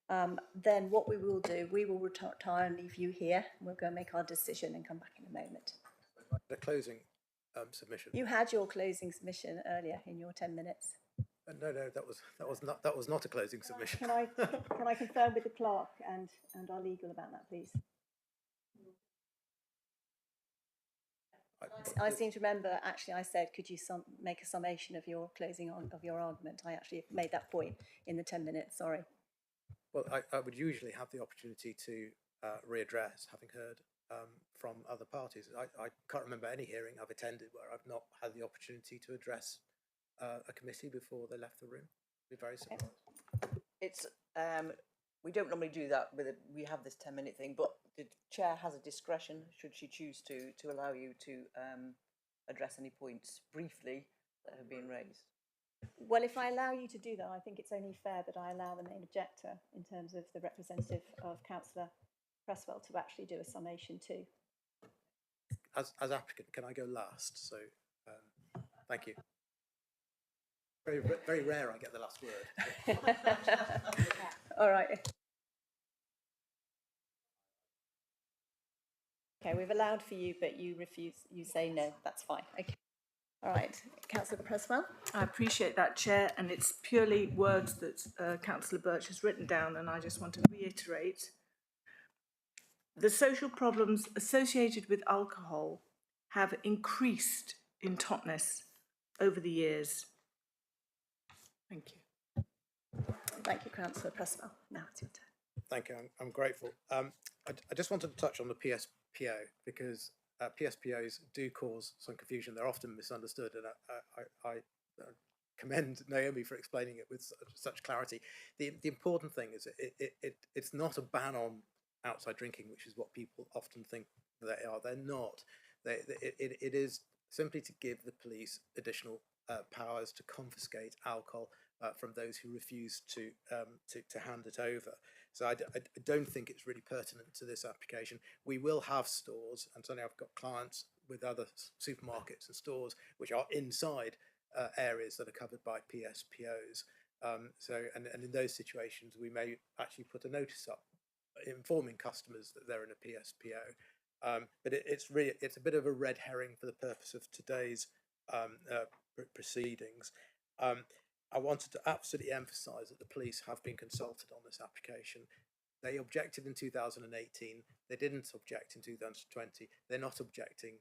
Then what we will do, we will retire and leave you here. We'll go and make our decision and come back in a moment. The closing submission. You had your closing submission earlier in your 10 minutes. No, that was not a closing submission. Can I confirm with the clerk and our legal about that, please? I seem to remember, actually, I said, could you make a summation of your closing of your argument? I actually made that point in the 10 minutes, sorry. Well, I would usually have the opportunity to readdress, having heard from other parties. I can't remember any hearing I've attended where I've not had the opportunity to address a committee before they left the room. It'd be very simple. It's we don't normally do that with it. We have this 10-minute thing, but the chair has a discretion should she choose to allow you to address any points briefly that have been raised. Well, if I allow you to do that, I think it's only fair that I allow the main objector, in terms of the representative of Councillor Cresswell, to actually do a summation too. As applicant, can I go last? So, thank you. Very rare I get the last word. All right. Okay, we've allowed for you, but you refuse, you say no, that's fine. Okay. All right, Councillor Cresswell. I appreciate that, Chair, and it's purely words that Councillor Birch has written down, and I just want to reiterate. The social problems associated with alcohol have increased in Totnes over the years. Thank you. Thank you, Councillor Cresswell. Now it's your turn. Thank you, I'm grateful. I just wanted to touch on the PSPO because PSPOs do cause some confusion. They're often misunderstood, and I commend Naomi for explaining it with such clarity. The important thing is it's not a ban on outside drinking, which is what people often think they are. They're not. It is simply to give the police additional powers to confiscate alcohol from those who refuse to hand it over. So I don't think it's really pertinent to this application. We will have stores, and certainly I've got clients with other supermarkets and stores which are inside areas that are covered by PSPOs. And in those situations, we may actually put a notice up informing customers that they're in a PSPO. But it's a bit of a red herring for the purpose of today's proceedings. I wanted to absolutely emphasise that the police have been consulted on this application. They objected in 2018. They didn't object in 2020. They're not objecting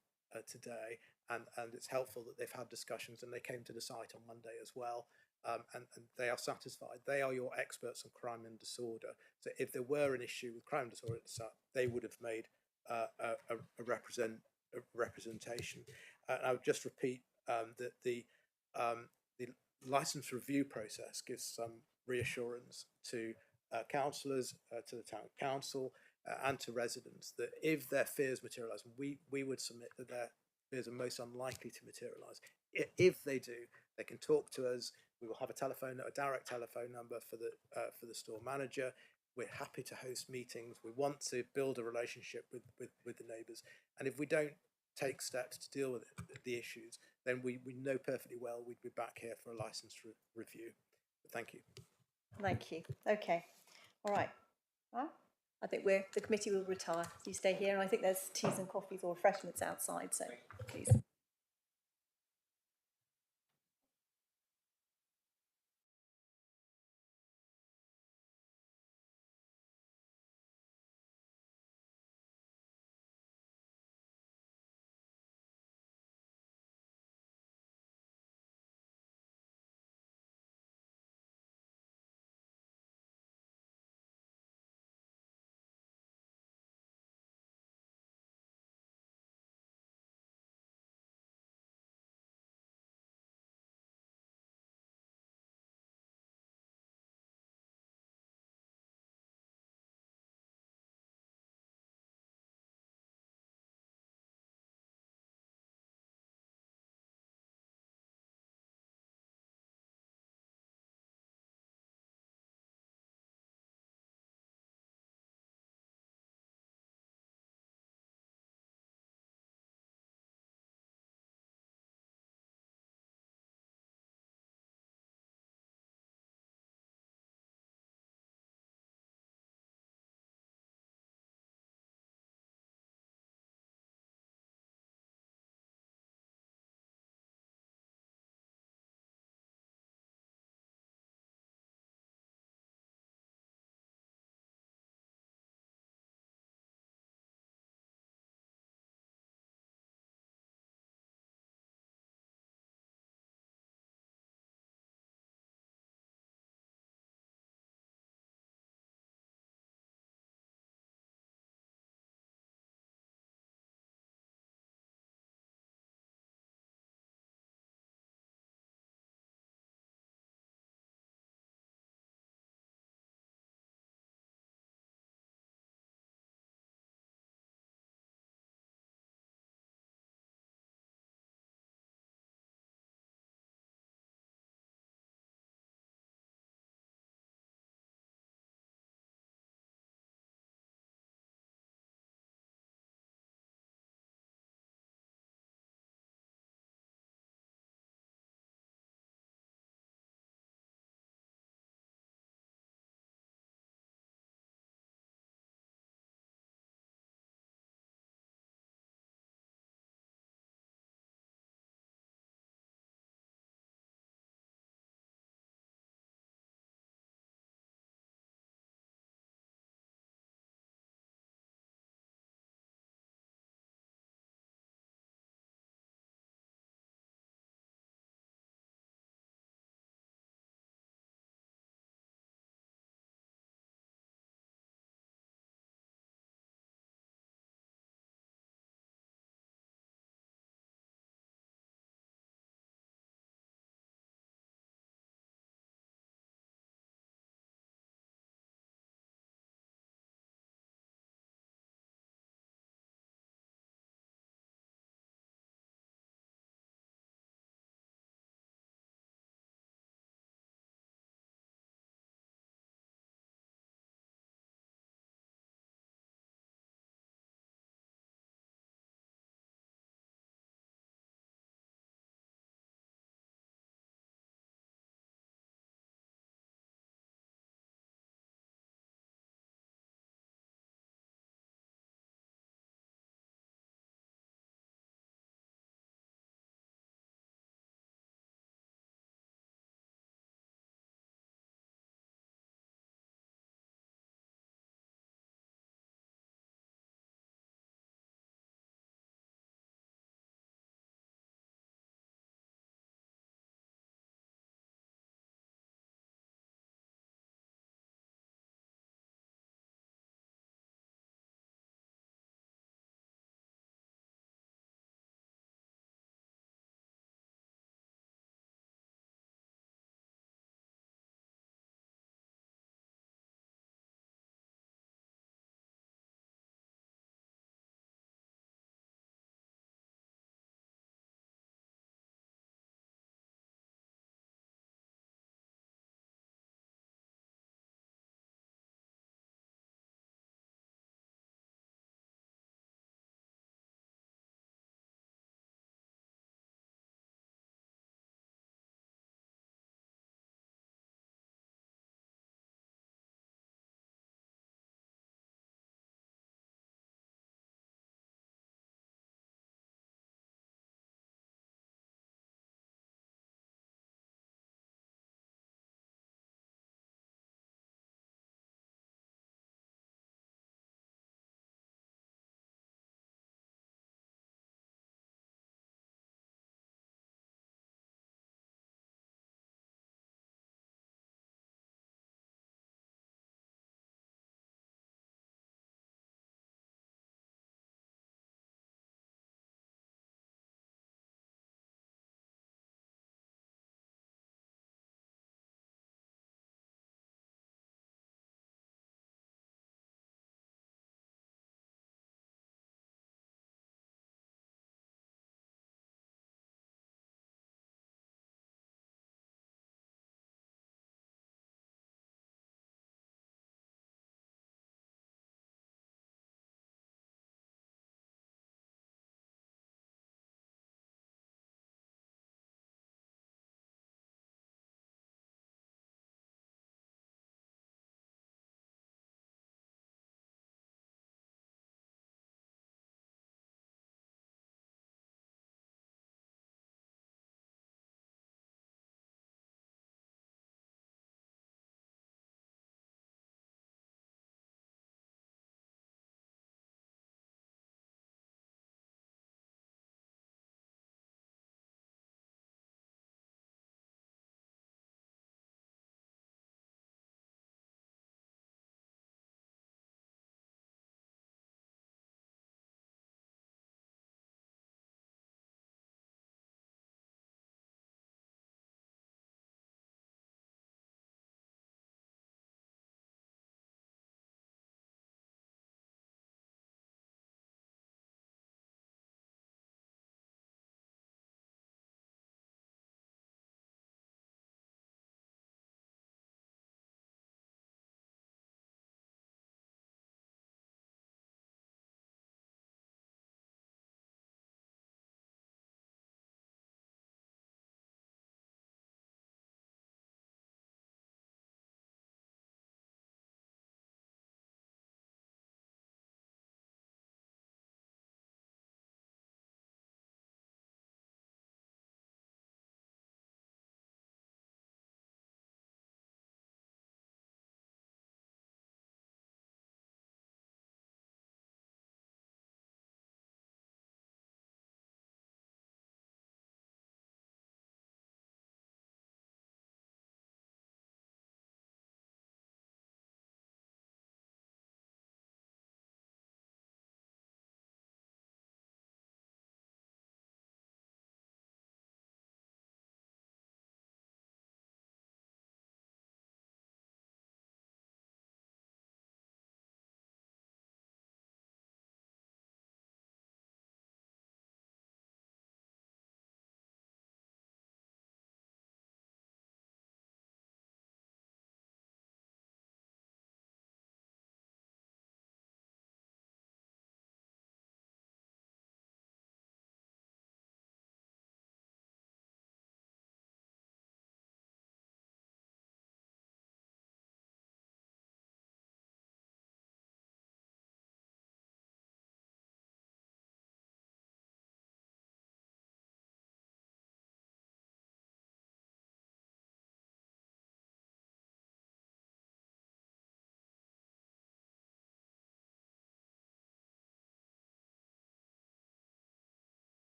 today, and it's helpful that they've had discussions and they came to the site on Monday as well. And they are satisfied. They are your experts on crime and disorder. So if there were an issue with crime and disorder, they would have made a representation. I would just repeat that the licence review process gives some reassurance to councillors, to the town council, and to residents that if their fears materialise, and we would submit that their fears are most unlikely to materialise. If they do, they can talk to us. We will have a direct telephone number for the store manager. We're happy to host meetings. We want to build a relationship with the neighbours. And if we don't take steps to deal with the issues, then we know perfectly well we'd be back here for a licence review. But thank you. Thank you. Okay. All right. Well, I think the committee will retire. You stay here, and I think there's teas and coffees or refreshments outside, so please.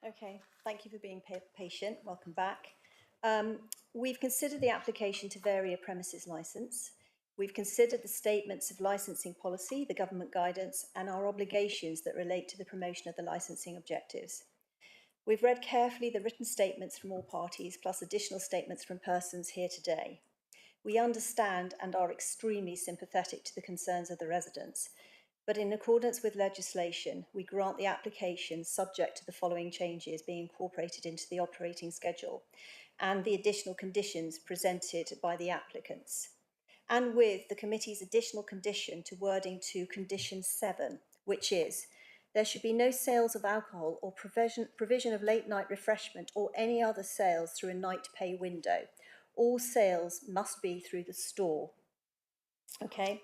Okay, thank you for being patient. Welcome back. We've considered the application to vary a premises licence. We've considered the statements of licensing policy, the government guidance, and our obligations that relate to the promotion of the licensing objectives. We've read carefully the written statements from all parties, plus additional statements from persons here today. We understand and are extremely sympathetic to the concerns of the residents, but in accordance with legislation, we grant the application subject to the following changes being incorporated into the operating schedule and the additional conditions presented by the applicants, and with the committee's additional condition to wording to condition 7, which is there should be no sales of alcohol or provision of late night refreshment or any other sales through a night pay window. All sales must be through the store. Okay.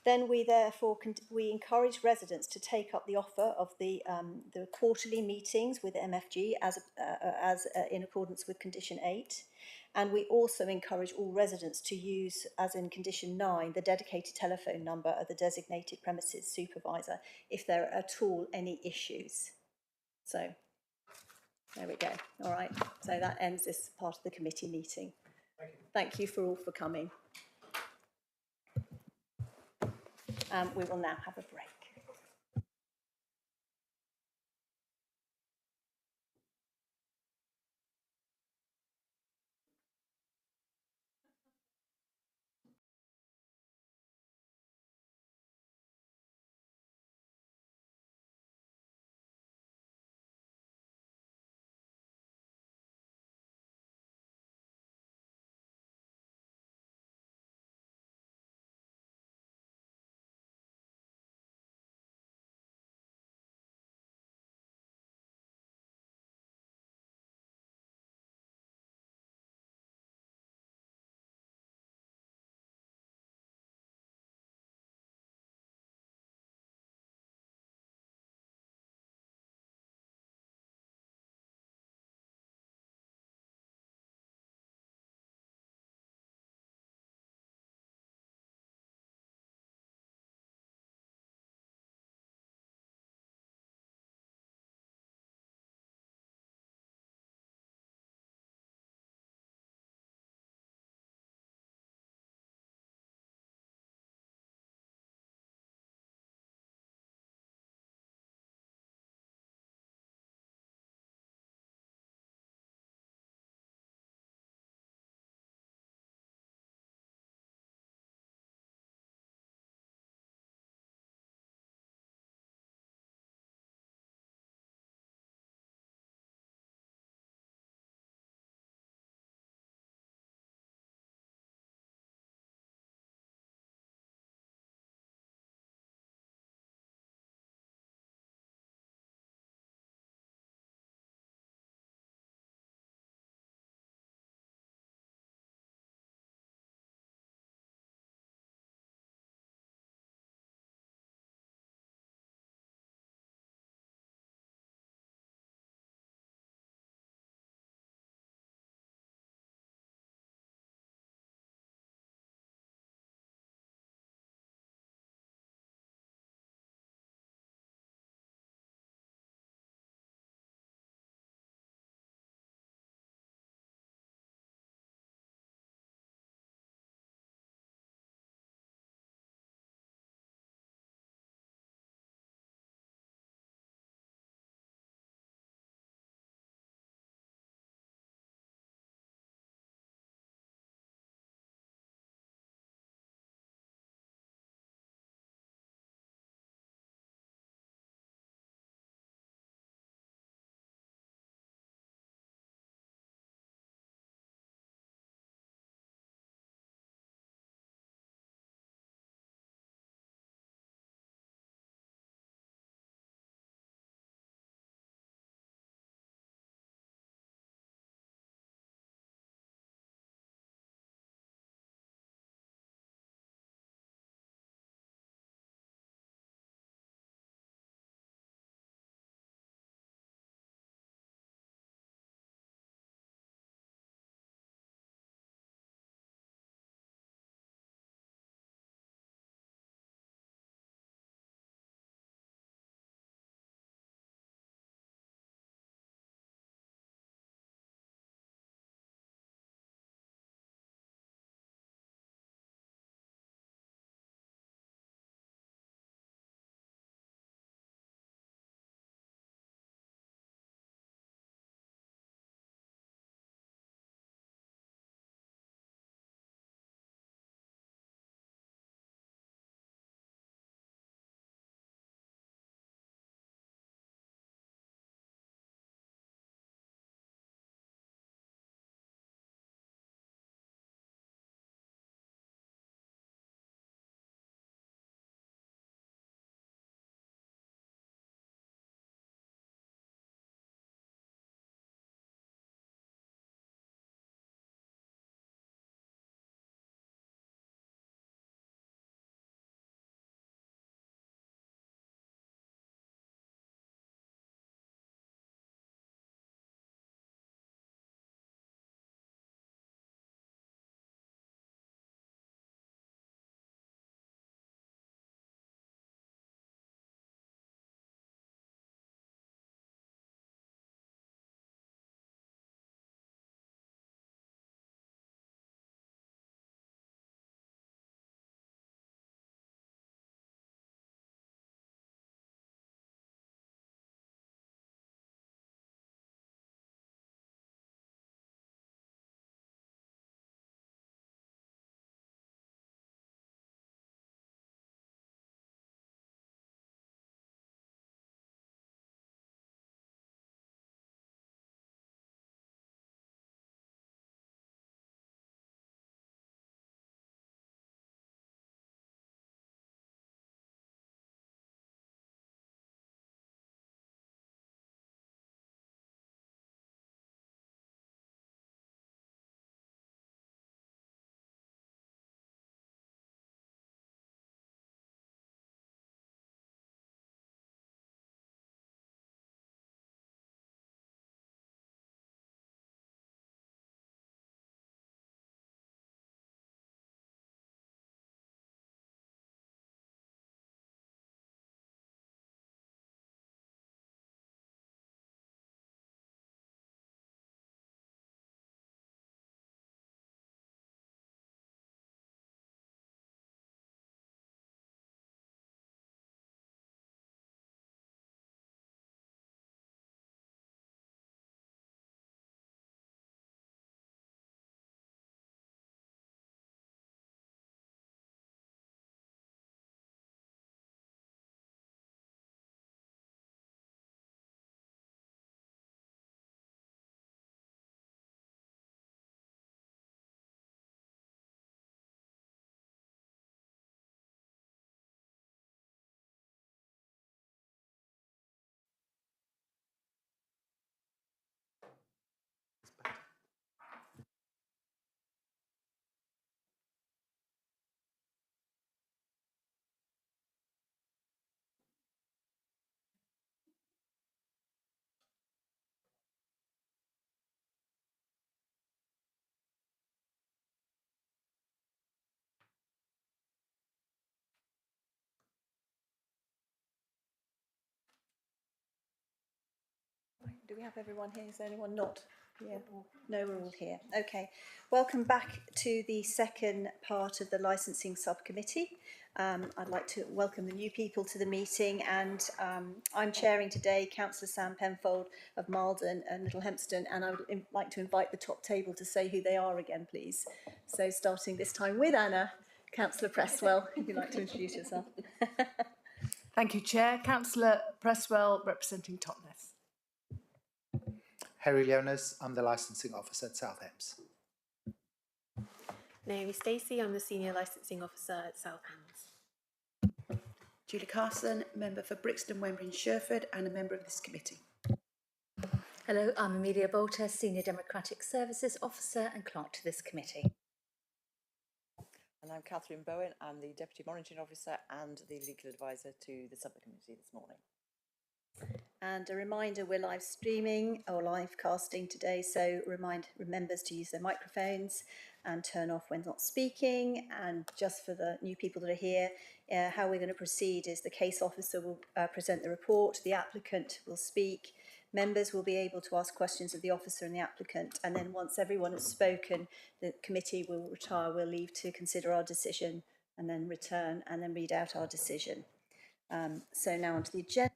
Then we therefore we encourage residents to take up the offer of the quarterly meetings with MFG as in accordance with condition 8, and we also encourage all residents to use, as in condition 9, the dedicated telephone number of the designated premises supervisor if there are at all any issues. So there we go. All right. So that ends this part of the committee meeting. Thank you for all for coming. We will now have a break. do we have everyone here? Is there anyone not? Yeah. No, we're all here. Okay. Welcome back to the second part of the licensing subcommittee. I'd like to welcome the new people to the meeting, and I'm chairing today Councillor Sam Penfold of Malden and Little Hempston, and I would like to invite the top table to say who they are again, please. So starting this time with Anna, Councillor Presswell, if you'd like to introduce yourself. Thank you, Chair. Councillor Presswell, representing Totnes. Harry Leonis, I'm the licensing officer at South Hams. Naomi Stacey, I'm the Senior Licensing Officer at South Hams. Julie Carson, member for Brixton, Wembury and Sherford and a member of this committee. Hello, I'm Amelia Bolter, Senior Democratic Services Officer and Clerk to this committee. And I'm Catherine Bowen. I'm the Deputy Monitoring Officer and the Legal Advisor to the subcommittee this morning. And a reminder, we're live streaming or live casting today, so remind members to use their microphones and turn off when not speaking. And just for the new people that are here, how we're going to proceed is the case officer will present the report, the applicant will speak, members will be able to ask questions of the officer and the applicant, and then once everyone has spoken, the committee will retire, we'll leave to consider our decision and then return and then read out our decision. So now onto the agenda.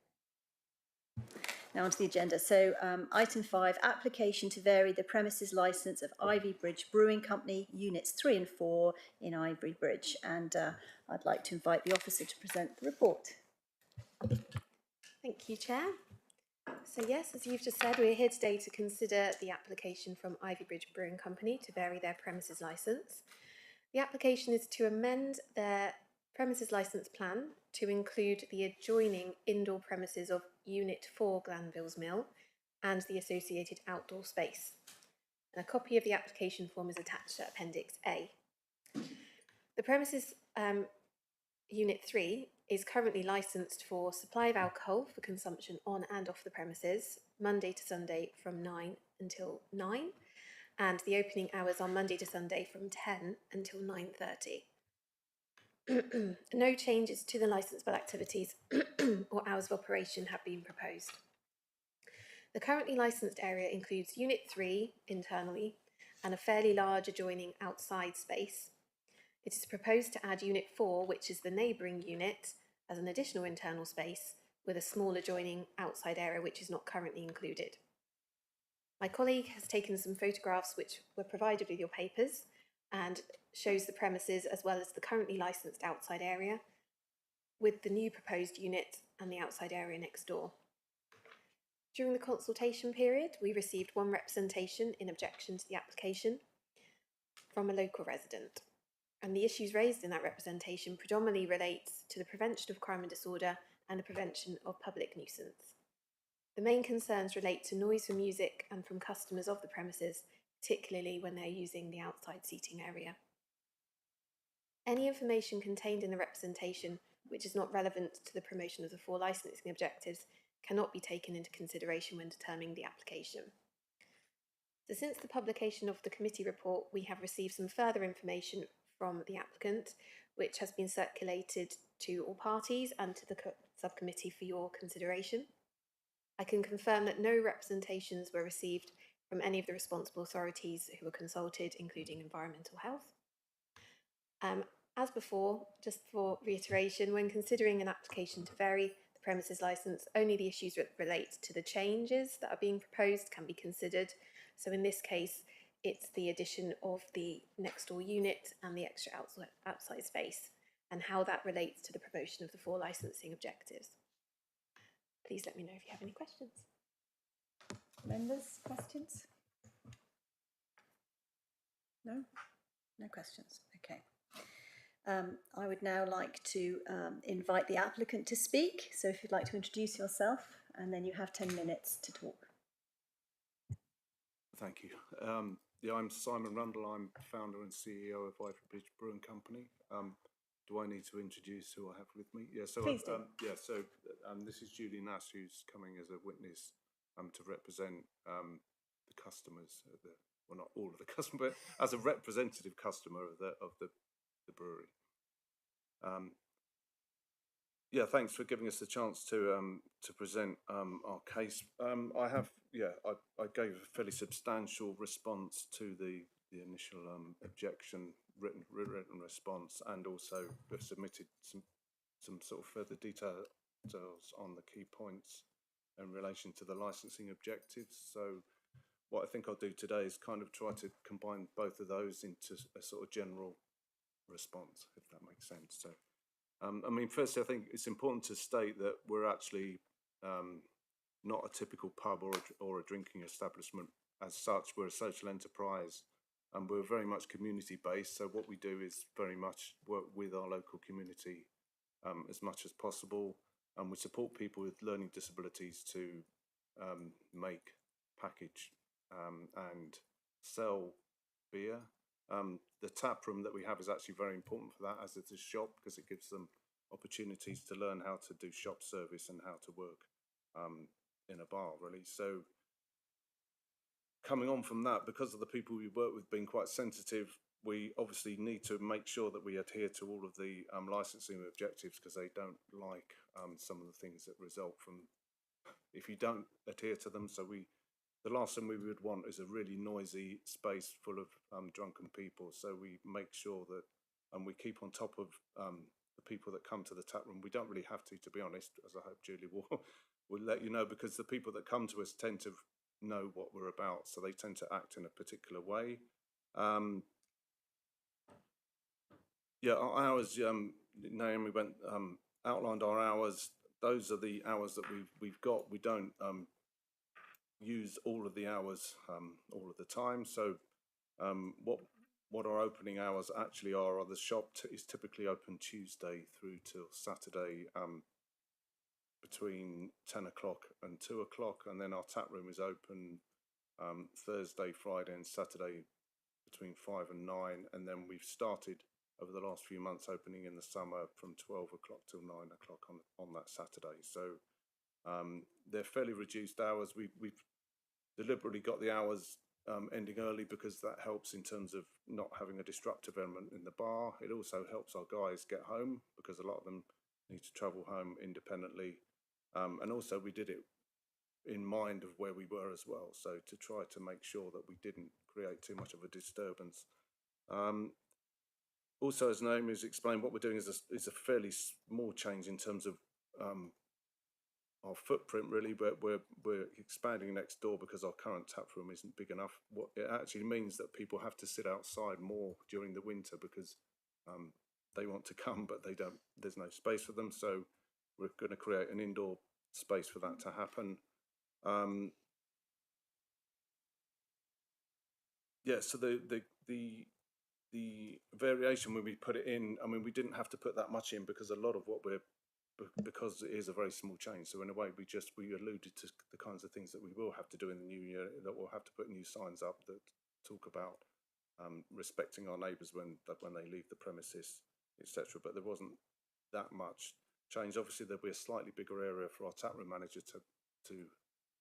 So item 5, application to vary the premises licence of Ivy Bridge Brewing Company, units 3 and 4 in Ivy Bridge. And I'd like to invite the officer to present the report. Thank you, Chair. So yes, as you've just said, we're here today to consider the application from Ivy Bridge Brewing Company to vary their premises licence. The application is to amend their premises licence plan to include the adjoining indoor premises of Unit 4 Glanville's Mill and the associated outdoor space. And a copy of the application form is attached to Appendix A. The premises Unit 3 is currently licensed for supply of alcohol for consumption on and off the premises, Monday to Sunday from 9 until 9, and the opening hours on Monday to Sunday from 10 until 9:30. No changes to the licensable activities or hours of operation have been proposed. The currently licensed area includes Unit 3 internally and a fairly large adjoining outside space. It is proposed to add Unit 4, which is the neighbouring unit, as an additional internal space with a small adjoining outside area which is not currently included. My colleague has taken some photographs which were provided with your papers and shows the premises as well as the currently licensed outside area with the new proposed unit and the outside area next door. During the consultation period, we received one representation in objection to the application from a local resident, and the issues raised in that representation predominantly relates to the prevention of crime and disorder and the prevention of public nuisance. The main concerns relate to noise from music and from customers of the premises, particularly when they're using the outside seating area. Any information contained in the representation which is not relevant to the promotion of the 4 licensing objectives cannot be taken into consideration when determining the application. So since the publication of the committee report, we have received some further information from the applicant, which has been circulated to all parties and to the subcommittee for your consideration. I can confirm that no representations were received from any of the responsible authorities who were consulted, including Environmental Health. As before, just for reiteration, when considering an application to vary the premises licence, only the issues that relate to the changes that are being proposed can be considered. So in this case, it's the addition of the next door unit and the extra outside space and how that relates to the promotion of the 4 licensing objectives. Please let me know if you have any questions. Members, questions? No? No questions. Okay. I would now like to invite the applicant to speak. So if you'd like to introduce yourself, and then you have 10 minutes to talk. Thank you. Yeah, I'm Simon Rundle. I'm founder and CEO of Ivy Bridge Brewing Company. Do I need to introduce who I have with me? Yeah, so Please do. This is Julie Nass, who's coming as a witness to represent the customers. Well, not all of the customers, but as a representative customer of the brewery. Yeah, thanks for giving us the chance to present our case. I gave a fairly substantial response to the initial objection, written response, and also have submitted some sort of further details on the key points in relation to the licensing objectives. So what I think I'll do today is kind of try to combine both of those into a sort of general response, if that makes sense. So, I mean, firstly, I think it's important to state that we're actually not a typical pub or a drinking establishment as such. We're a social enterprise, and we're very much community based. So what we do is very much work with our local community as much as possible, and we support people with learning disabilities to make, package, and sell beer. The tap room that we have is actually very important for that, as it's a shop, because it gives them opportunities to learn how to do shop service and how to work in a bar, really. So coming on from that, because of the people we work with being quite sensitive, we obviously need to make sure that we adhere to all of the licensing objectives, because they don't like some of the things that result from if you don't adhere to them. So the last thing we would want is a really noisy space full of drunken people. So we make sure that, and we keep on top of the people that come to the tap room. We don't really have to be honest, as I hope Julie will let you know, because the people that come to us tend to know what we're about, so they tend to act in a particular way. Our hours, Naomi outlined our hours. Those are the hours that we've got. We don't use all of the hours all of the time. So what our opening hours actually are the shop is typically open Tuesday through till Saturday between 10 o'clock and 2 o'clock, and then our tap room is open Thursday, Friday and Saturday between 5 and 9, and then we've started over the last few months opening in the summer from 12 o'clock till 9 o'clock on that Saturday. So they're fairly reduced hours. We've deliberately got the hours ending early because that helps in terms of not having a disruptive element in the bar. It also helps our guys get home, because a lot of them need to travel home independently. And also we did it in mind of where we were as well, so to try to make sure that we didn't create too much of a disturbance. Also, as Naomi has explained, what we're doing is a fairly small change in terms of our footprint, really, but we're expanding next door because our current tap room isn't big enough. What it actually means that people have to sit outside more during the winter because they want to come, but there's no space for them. So we're going to create an indoor space for that to happen. So the variation when we put it in, I mean, we didn't have to put that much in because a lot of what because it is a very small change. So in a way, we alluded to the kinds of things that we will have to do in the new year, that we'll have to put new signs up that talk about respecting our neighbours when they leave the premises, etc. But there wasn't that much change. Obviously, there'll be a slightly bigger area for our taproom manager to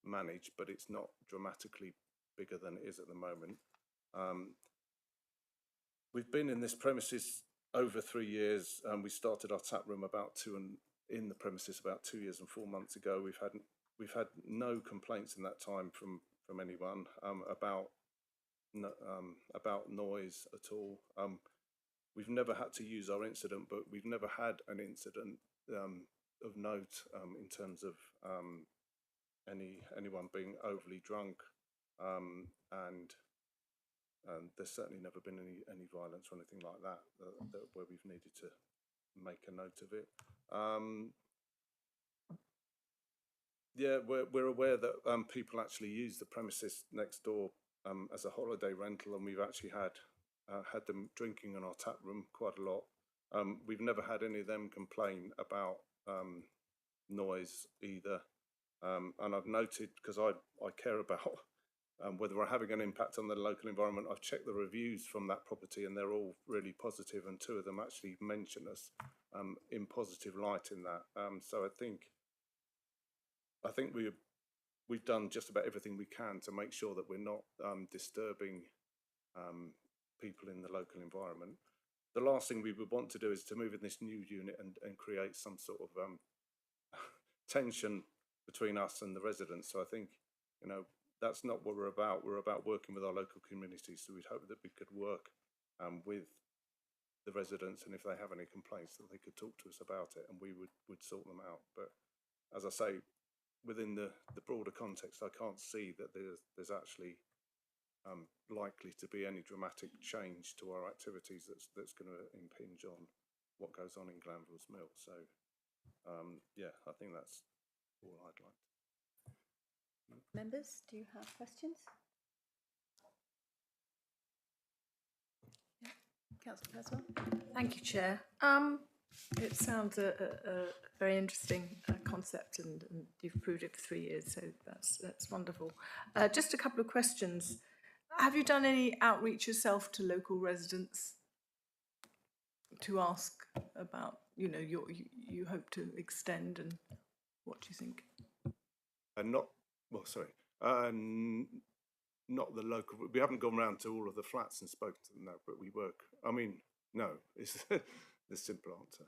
manage, but it's not dramatically bigger than it is at the moment. We've been in this premises over 3 years, and we started our tap room in the premises about 2 years and 4 months ago. We've had no complaints in that time from anyone about noise at all. We've never had to use our incident, but we've never had an incident of note in terms of anyone being overly drunk, and there's certainly never been any violence or anything like that where we've needed to make a note of it. We're aware that people actually use the premises next door as a holiday rental, and we've actually had them drinking in our tap room quite a lot. We've never had any of them complain about noise either, and I've noted, because I care about whether we're having an impact on the local environment. I've checked the reviews from that property, and they're all really positive, and 2 of them actually mention us in positive light in that. So I think we've done just about everything we can to make sure that we're not disturbing people in the local environment. the last thing we would want to do is to move in this new unit and create some sort of tension between us and the residents. So I think, you know, that's not what we're about. We're about working with our local communities. So we'd hope that we could work with the residents, and if they have any complaints, that they could talk to us about it, and we would sort them out. But as I say, within the broader context, I can't see that there's actually likely to be any dramatic change to our activities that's going to impinge on what goes on in Glanville's Mill. So yeah, I think that's all I'd like. Members, do you have questions? Yeah. Councillor Caswell. Thank you, Chair. It sounds a very interesting concept, and you've approved it for 3 years, so that's wonderful. Just a couple of questions. Have you done any outreach yourself to local residents to ask about, you know, you hope to extend, and what do you think? Not the local. We haven't gone round to all of the flats and spoken to them, no, but we work. I mean, no, is the simple answer.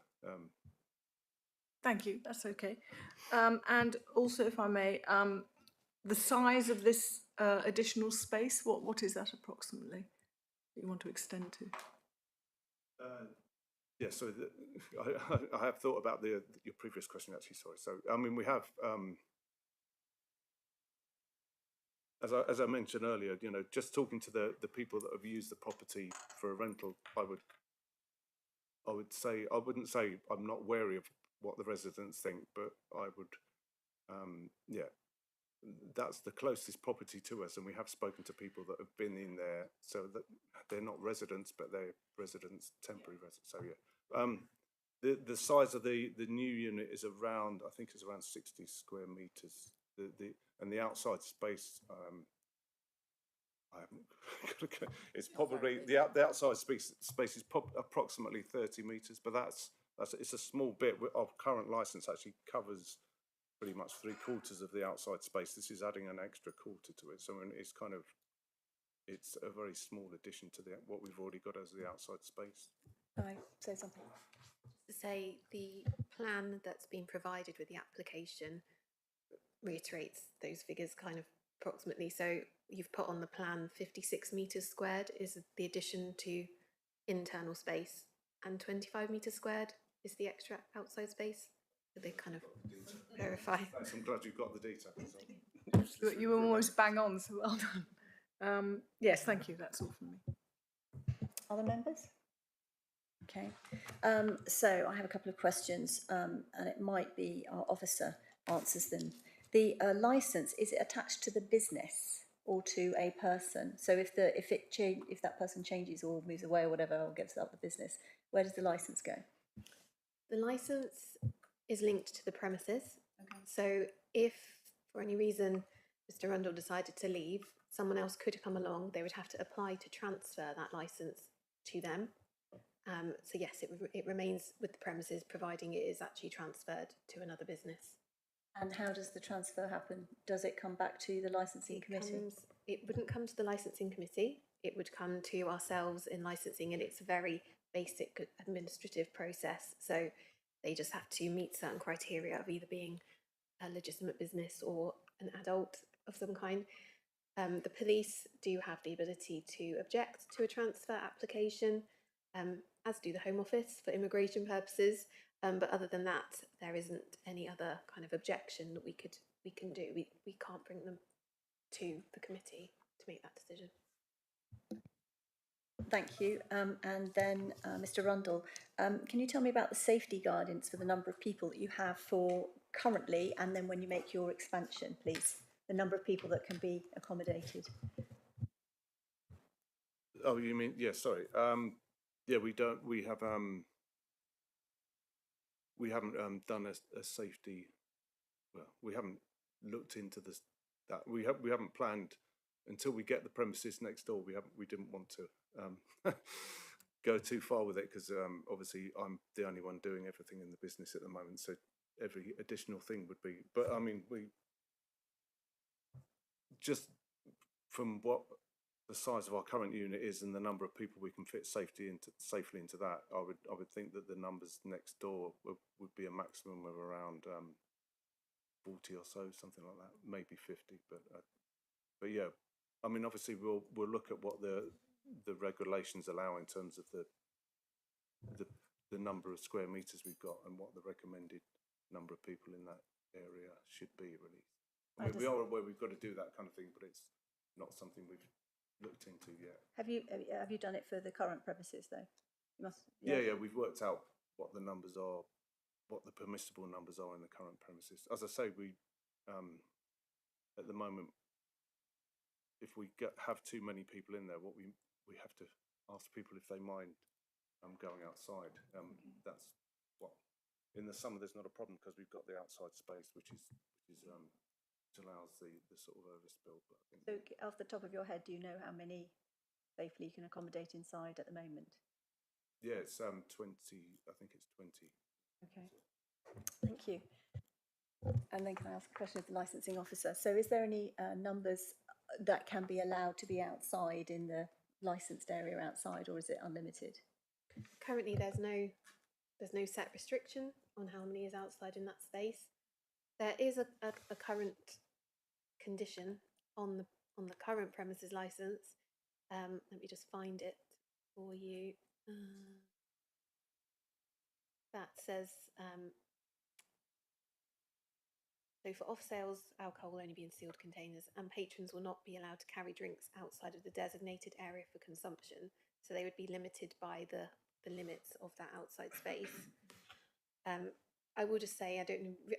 Thank you, that's okay. And also, if I may, the size of this additional space, what is that approximately that you want to extend to? Yeah, so I have thought about your previous question, actually, sorry. So, I mean, we have, as I mentioned earlier, you know, just talking to the people that have used the property for a rental, I wouldn't say I'm not wary of what the residents think, but I would, yeah, that's the closest property to us, and we have spoken to people that have been in there, so that they're not residents, but they're residents, temporary residents. So yeah, the size of the new unit is around, I think it's around 60 square meters. And the outside space, I haven't. It's probably the outside space is approximately 30 meters, but it's a small bit. Our current license actually covers pretty much 3/4 of the outside space. This is adding an extra quarter to it, so I mean, it's a very small addition to what we've already got as the outside space. Can I say something? To say the plan that's been provided with the application reiterates those figures kind of approximately. So you've put on the plan 56 metres squared is the addition to internal space, and 25 metres squared is the extra outside space. So they kind of verify. Thanks, I'm glad you've got the detail. You were almost bang on, so well done. Yes, thank you, that's all from me. Other members? Okay, so I have a couple of questions, and it might be our officer answers them. The licence, is it attached to the business or to a person? So if that person changes or moves away or whatever, or gives up the business, where does the licence go? The licence is linked to the premises. Okay. So if for any reason Mr. Rundle decided to leave, someone else could come along. They would have to apply to transfer that licence to them. So yes, it remains with the premises, providing it is actually transferred to another business. And how does the transfer happen? Does it come back to the licensing committee? It wouldn't come to the licensing committee. It would come to ourselves in licensing, and it's a very basic administrative process. So they just have to meet certain criteria of either being a legitimate business or an adult of some kind. The police do have the ability to object to a transfer application, as do the Home Office for immigration purposes. But other than that, there isn't any other kind of objection that we can do. We can't bring them to the committee to make that decision. Thank you. And then, Mr. Rundle, can you tell me about the safety guidance for the number of people that you have for currently, and then when you make your expansion, please, the number of people that can be accommodated? Oh, you mean, yeah, sorry. Yeah, we haven't done a safety. Well, we haven't looked into that. We haven't planned until we get the premises next door. We didn't want to go too far with it, because obviously I'm the only one doing everything in the business at the moment. So every additional thing would be. But I mean, we just from what the size of our current unit is and the number of people we can fit safely into that, I would think that the numbers next door would be a maximum of around 40 or so, something like that, maybe 50. But yeah, I mean, obviously we'll look at what the regulations allow in terms of the number of square meters we've got and what the recommended number of people in that area should be, really. I mean, we are aware we've got to do that kind of thing, but it's not something we've looked into yet. Have you done it for the current premises though? You must. Yeah, we've worked out what the numbers are, what the permissible numbers are in the current premises. As I say, we at the moment, if we have too many people in there, what we have to ask people if they mind going outside. That's what in the summer there's not a problem because we've got the outside space, which allows the sort of overspill. But I think So, off the top of your head, do you know how many safely you can accommodate inside at the moment? yeah, it's 20. I think it's 20. Okay, thank you. And then can I ask a question of the licensing officer? So is there any numbers that can be allowed to be outside in the licensed area outside, or is it unlimited? Currently, there's no set restriction on how many is outside in that space. There is a current condition on the current premises license. Let me just find it for you. That says so for off sales, alcohol will only be in sealed containers, and patrons will not be allowed to carry drinks outside of the designated area for consumption. So they would be limited by the limits of that outside space. I will just say I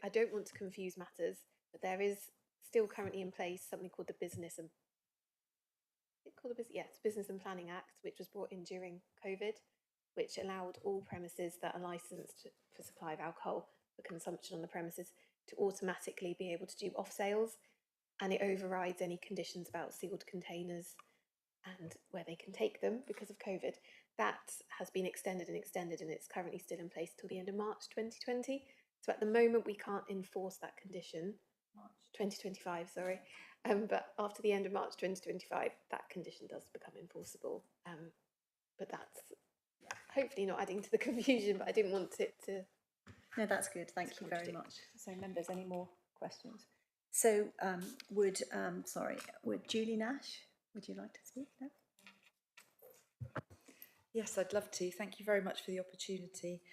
don't want to confuse matters, but there is still currently in place something called the Business and Planning Act, which was brought in during COVID, which allowed all premises that are licensed for supply of alcohol for consumption on the premises to automatically be able to do off sales, and it overrides any conditions about sealed containers and where they can take them because of COVID. That has been extended, and it's currently still in place till the end of March 2020. So at the moment we can't enforce that condition. March 2025, sorry. But after the end of March 2025, that condition does become enforceable. But that's hopefully not adding to the confusion, but I didn't want it to. No, that's good. Thank you very much. So, members, any more questions? So, would Julie Nash, would you like to speak now? Yes, I'd love to. Thank you very much for the opportunity.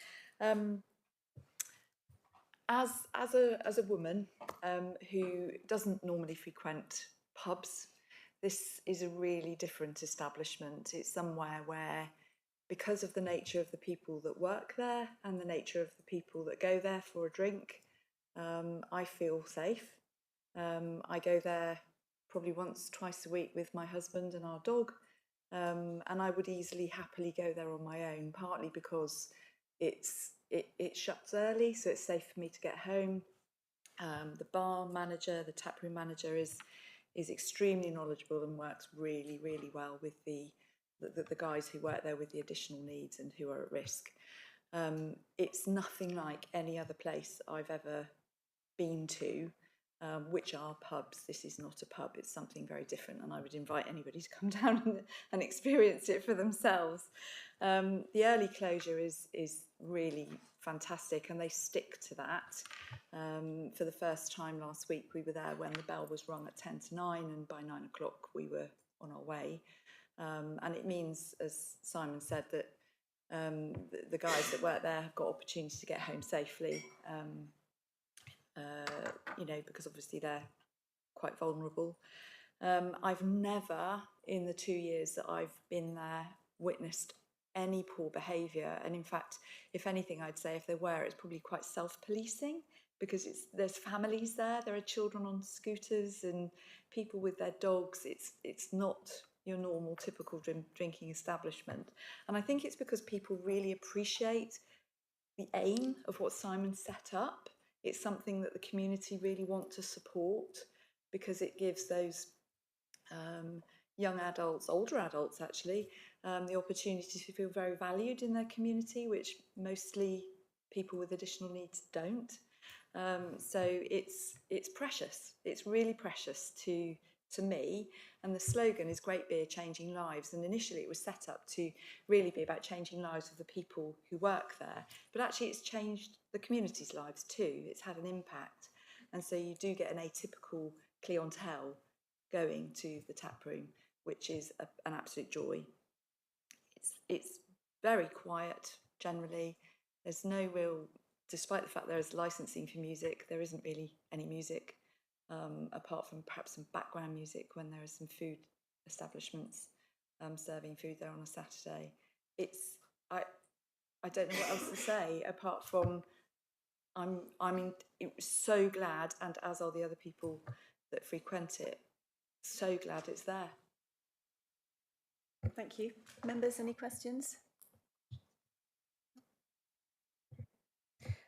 As a woman who doesn't normally frequent pubs, this is a really different establishment. It's somewhere where, because of the nature of the people that work there and the nature of the people that go there for a drink, I feel safe. I go there probably once, twice a week with my husband and our dog, and I would easily, happily go there on my own, partly because it shuts early, so it's safe for me to get home. The bar manager, the taproom manager is extremely knowledgeable and works really, really well with the guys who work there with the additional needs and who are at risk. It's nothing like any other place I've ever been to, which are pubs. This is not a pub, it's something very different, and I would invite anybody to come down and experience it for themselves. The early closure is really fantastic, and they stick to that. For the first time last week, we were there when the bell was rung at 10 to 9, and by 9 o'clock we were on our way. And it means, as Simon said, that the guys that work there have got opportunity to get home safely, because obviously they're quite vulnerable. I've never, in the 2 years that I've been there, witnessed any poor behaviour, and in fact, if anything, I'd say if there were, it's probably quite self-policing, because there's families there are children on scooters and people with their dogs. It's not your normal typical drinking establishment, and I think it's because people really appreciate the aim of what Simon set up. It's something that the community really want to support, because it gives those young adults, older adults actually, the opportunity to feel very valued in their community, which mostly people with additional needs don't. So it's precious. It's really precious to to me. And the slogan is "Great Beer, Changing Lives." And initially it was set up to really be about changing lives of the people who work there. But actually it's changed the community's lives too. It's had an impact. And so you do get an atypical clientele going to the tap room, which is an absolute joy. It's very quiet generally. There's no real, despite the fact there is licensing for music, there isn't really any music apart from perhaps some background music when there are some food establishments serving food there on a Saturday. I don't know what else to say apart from so glad, and as are the other people that frequent it, so glad it's there. Thank you. Members, any questions?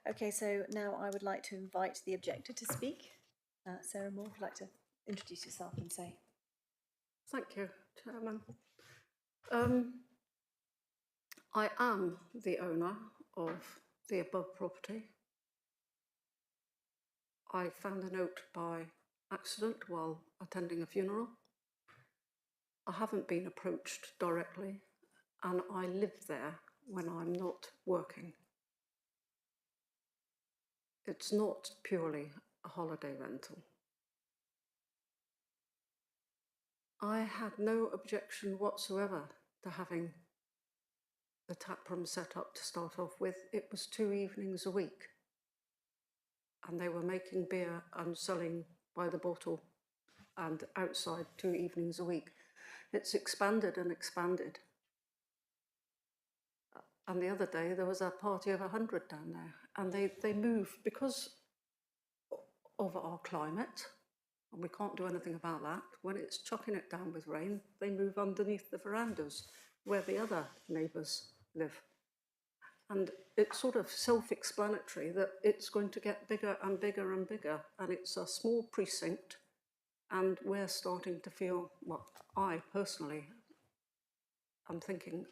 Okay, so now I would like to invite the objector to speak. Sarah Moore, would you like to introduce yourself and say? Thank you, Chairman. I am the owner of the above property. I found a note by accident while attending a funeral. I haven't been approached directly, and I live there when I'm not working. It's not purely a holiday rental. I had no objection whatsoever to having the tap room set up to start off with. It was 2 evenings a week, and they were making beer and selling by the bottle and outside 2 evenings a week. It's expanded and expanded. And the other day there was a party of 100 down there, and they move because of our climate, and we can't do anything about that. When it's chucking it down with rain, they move underneath the verandas where the other neighbours live. And it's sort of self-explanatory that it's going to get bigger and bigger and bigger, and it's a small precinct, and we're starting to feel, well, I personally am thinking,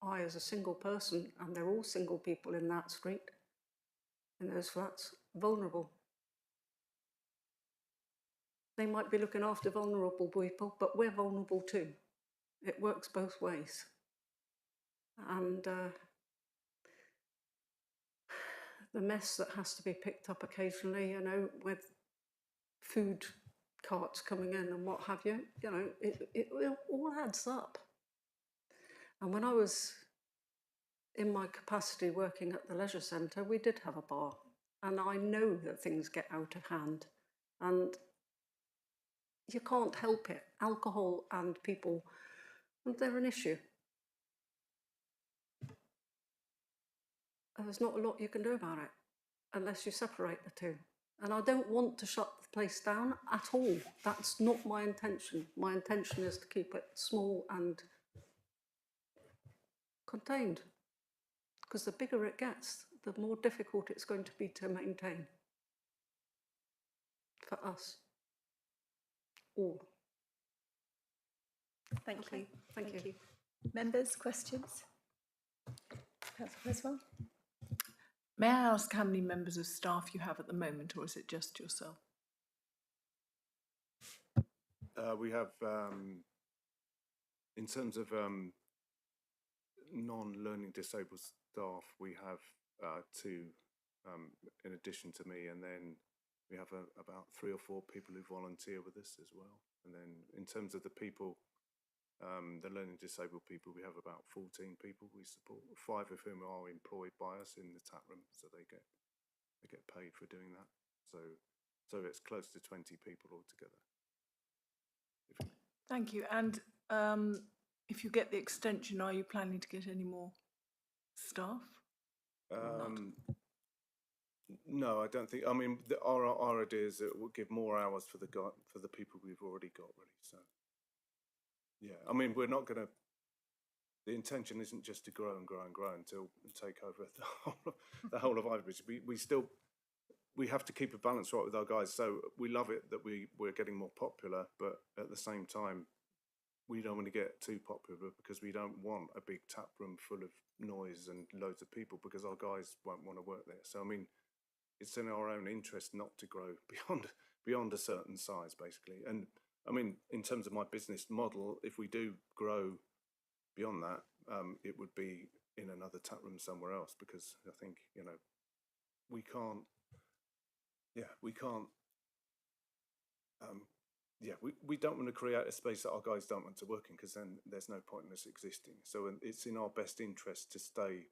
I as a single person, and they're all single people in that street, in those flats, vulnerable. They might be looking after vulnerable people, but we're vulnerable too. It works both ways. And the mess that has to be picked up occasionally, you know, with food carts coming in and what have you, you know, it all adds up. And when I was in my capacity working at the leisure centre, we did have a bar. And I know that things get out of hand. And you can't help it. Alcohol and people, they're an issue. There's not a lot you can do about it unless you separate the two. And I don't want to shut the place down at all. That's not my intention. My intention is to keep it small and contained. Because the bigger it gets, the more difficult it's going to be to maintain for us all. Thank you. Thank you. Members, questions? Councillor Creswell? May I ask how many members of staff you have at the moment, or is it just yourself? We have, in terms of non-learning disabled staff, we have 2 in addition to me, and then we have about 3 or 4 people who volunteer with us as well. And then in terms of the people, the learning disabled people, we have about 14 people we support, 5 of whom are employed by us in the tap room, so they get paid for doing that. So it's close to 20 people altogether. Thank you. And if you get the extension, are you planning to get any more staff? No, I don't think. I mean, our idea is that it will give more hours for the people we've already got, really. So, yeah, I mean, we're not going to. The intention isn't just to grow and grow and grow and take over the whole of Ivybridge. We have to keep a balance right with our guys. So we love it that we're getting more popular, but at the same time, we don't want to get too popular because we don't want a big tap room full of noise and loads of people because our guys won't want to work there. So I mean, it's in our own interest not to grow beyond a certain size, basically. And I mean, in terms of my business model, if we do grow beyond that, it would be in another tap room somewhere else, because I think, you know, we can't we don't want to create a space that our guys don't want to work in, because then there's no point in us existing. So it's in our best interest to stay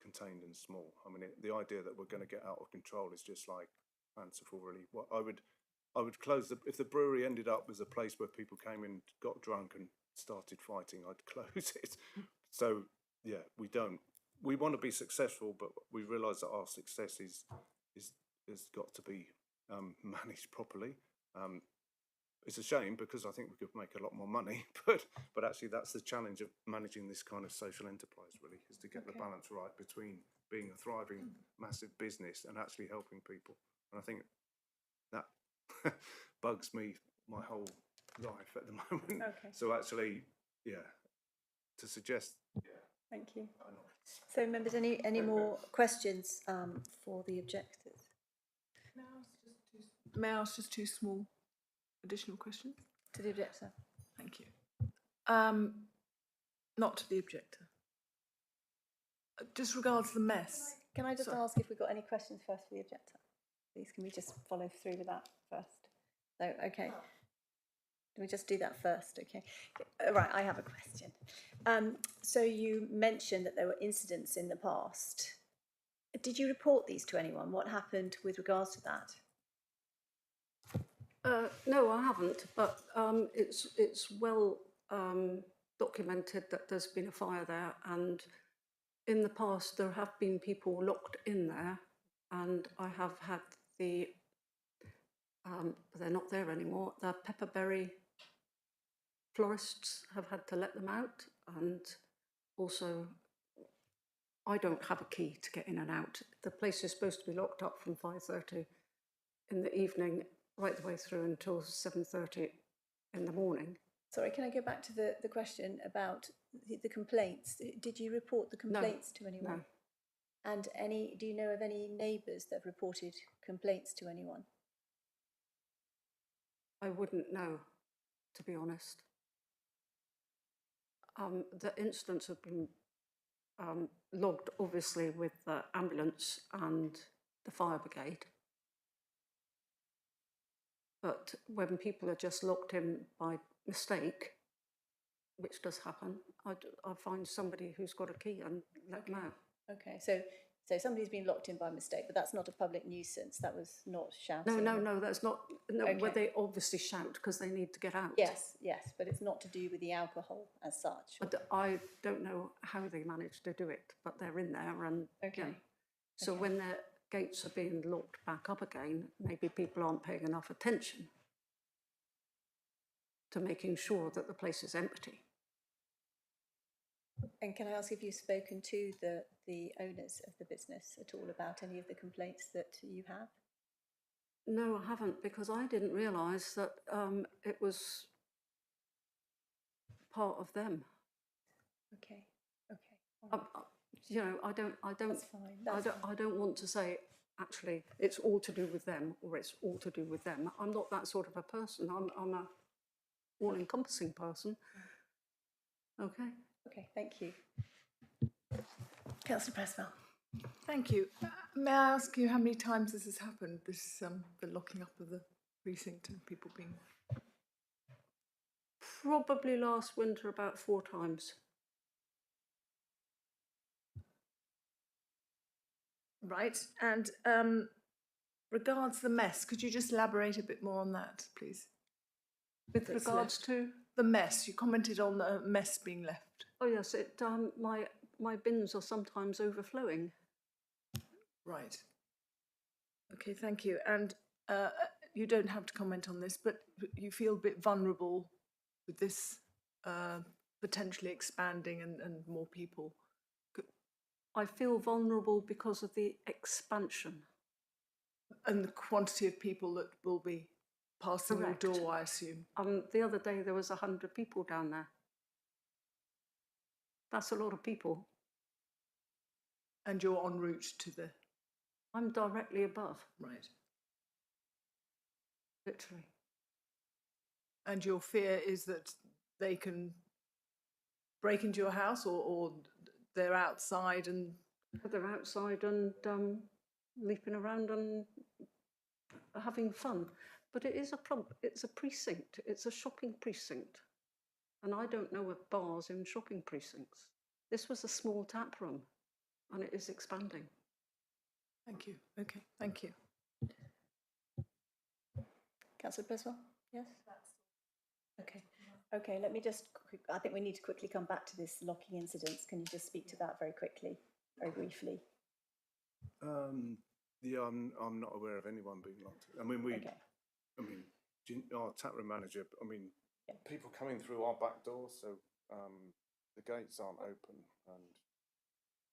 contained and small. I mean, the idea that we're going to get out of control is just like fanciful, really. What I would close if the brewery ended up as a place where people came in, got drunk, and started fighting, I'd close it. So yeah, we want to be successful, but we realise that our success has got to be managed properly. It's a shame, because I think we could make a lot more money, but actually that's the challenge of managing this kind of social enterprise, really, is to get the balance right between being a thriving, massive business and actually helping people. And I think that bugs me my whole life at the moment. Okay. So actually, yeah, to suggest. Yeah. Thank you. So, members, any more questions for the objectors? May I ask just two small additional questions? To the objector. Thank you. Not to the objector. Just regards the mess. Can I just ask if we've got any questions first for the objector? Please, can we just follow through with that first? No, okay. Can we just do that first? Okay. Right, I have a question. So you mentioned that there were incidents in the past. Did you report these to anyone? What happened with regards to that? No, I haven't, but it's well documented that there's been a fire there, and in the past there have been people locked in there, and I have had they're not there anymore, the pepperberry florists have had to let them out, and also I don't have a key to get in and out. The place is supposed to be locked up from 5:30 in the evening right the way through until 7:30 in the morning. Sorry, can I go back to the question about the complaints? Did you report the complaints to anyone? No. And do you know of any neighbours that have reported complaints to anyone? I wouldn't know, to be honest. The incidents have been logged, obviously, with the ambulance and the fire brigade. But when people are just locked in by mistake, which does happen, I find somebody who's got a key and let them out. Okay, so somebody's been locked in by mistake, but that's not a public nuisance. That was not shouting. No, that's not. No, Okay. where they obviously shout because they need to get out. Yes, but it's not to do with the alcohol as such. I don't know how they managed to do it, but they're in there, and so when their gates are being locked back up again, maybe people aren't paying enough attention to making sure that the place is empty. And can I ask if you've spoken to the owners of the business at all about any of the complaints that you have? No, I haven't, because I didn't realise that it was part of them. Okay. You know, I don't. That's fine. I don't want to say actually it's all to do with them or it's all to do with them. I'm not that sort of a person. I'm a all-encompassing person. Okay. Okay, thank you. Councillor Presswell. Thank you. May I ask you how many times this has happened, this the locking up of the precinct and people being... Probably last winter about 4 times. Right, and regards the mess, could you just elaborate a bit more on that, please? With regards to? The mess, you commented on the mess being left. Oh yes, my bins are sometimes overflowing. Right. Okay, thank you. And you don't have to comment on this, but you feel a bit vulnerable with this potentially expanding and more people. I feel vulnerable because of the expansion. And the quantity of people that will be passing your door, I assume. The other day there was 100 people down there. That's a lot of people. And you're en route to the... I'm directly above, Right. literally. And your fear is that they can break into your house, or they're outside and... They're outside and leaping around and having fun. But it is it's a precinct. It's a shopping precinct. And I don't know of bars in shopping precincts. This was a small tap room, and it is expanding. Thank you. Okay, thank you. Councillor Breswell? Yes? Okay. Okay, let me just, I think we need to quickly come back to this locking incidents. Can you just speak to that very quickly, very briefly? Yeah, I'm not aware of anyone being locked. I mean, our tap room manager, people coming through our back door, so the gates aren't open and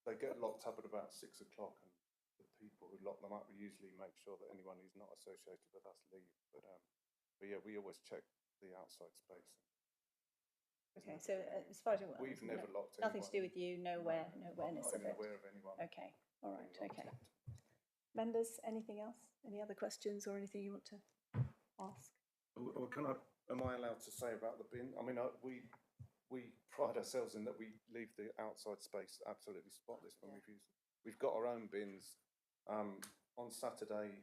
they get locked up at about 6 o'clock, and the people who lock them up usually make sure that anyone who's not associated with us leave. But yeah, we always check the outside space. Okay, so as far as we've never locked nothing anyone. to do with you, no awareness of it. I'm not aware of anyone. Okay, all right, okay. Members, anything else? Any other questions or anything you want to ask? Or am I allowed to say about the bin? I mean, we pride ourselves in that we leave the outside space absolutely spotless when we've used it. We've got our own bins. On Saturday,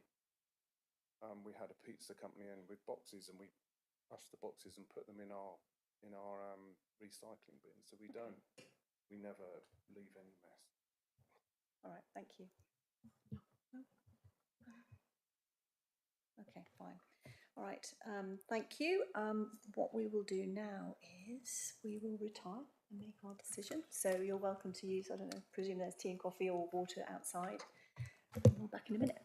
we had a pizza company in with boxes, and we crushed the boxes and put them in our recycling bin. So we never leave any mess. All right, thank you. Okay, fine. All right, thank you. What we will do now is we will retire and make our decision. So you're welcome to use, I don't know, presume there's tea and coffee or water outside. We'll be back in a minute.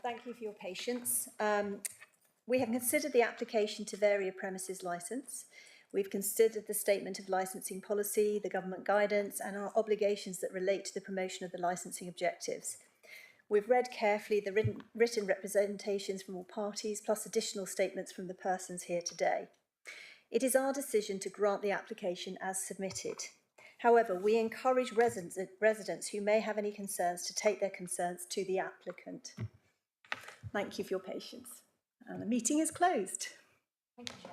thank you for your patience. We have considered the application to vary a premises licence. We've considered the statement of licensing policy, the government guidance, and our obligations that relate to the promotion of the licensing objectives. We've read carefully the written representations from all parties, plus additional statements from the persons here today. It is our decision to grant the application as submitted. However, we encourage residents who may have any concerns to take their concerns to the applicant. Thank you for your patience. And the meeting is closed. Thank you.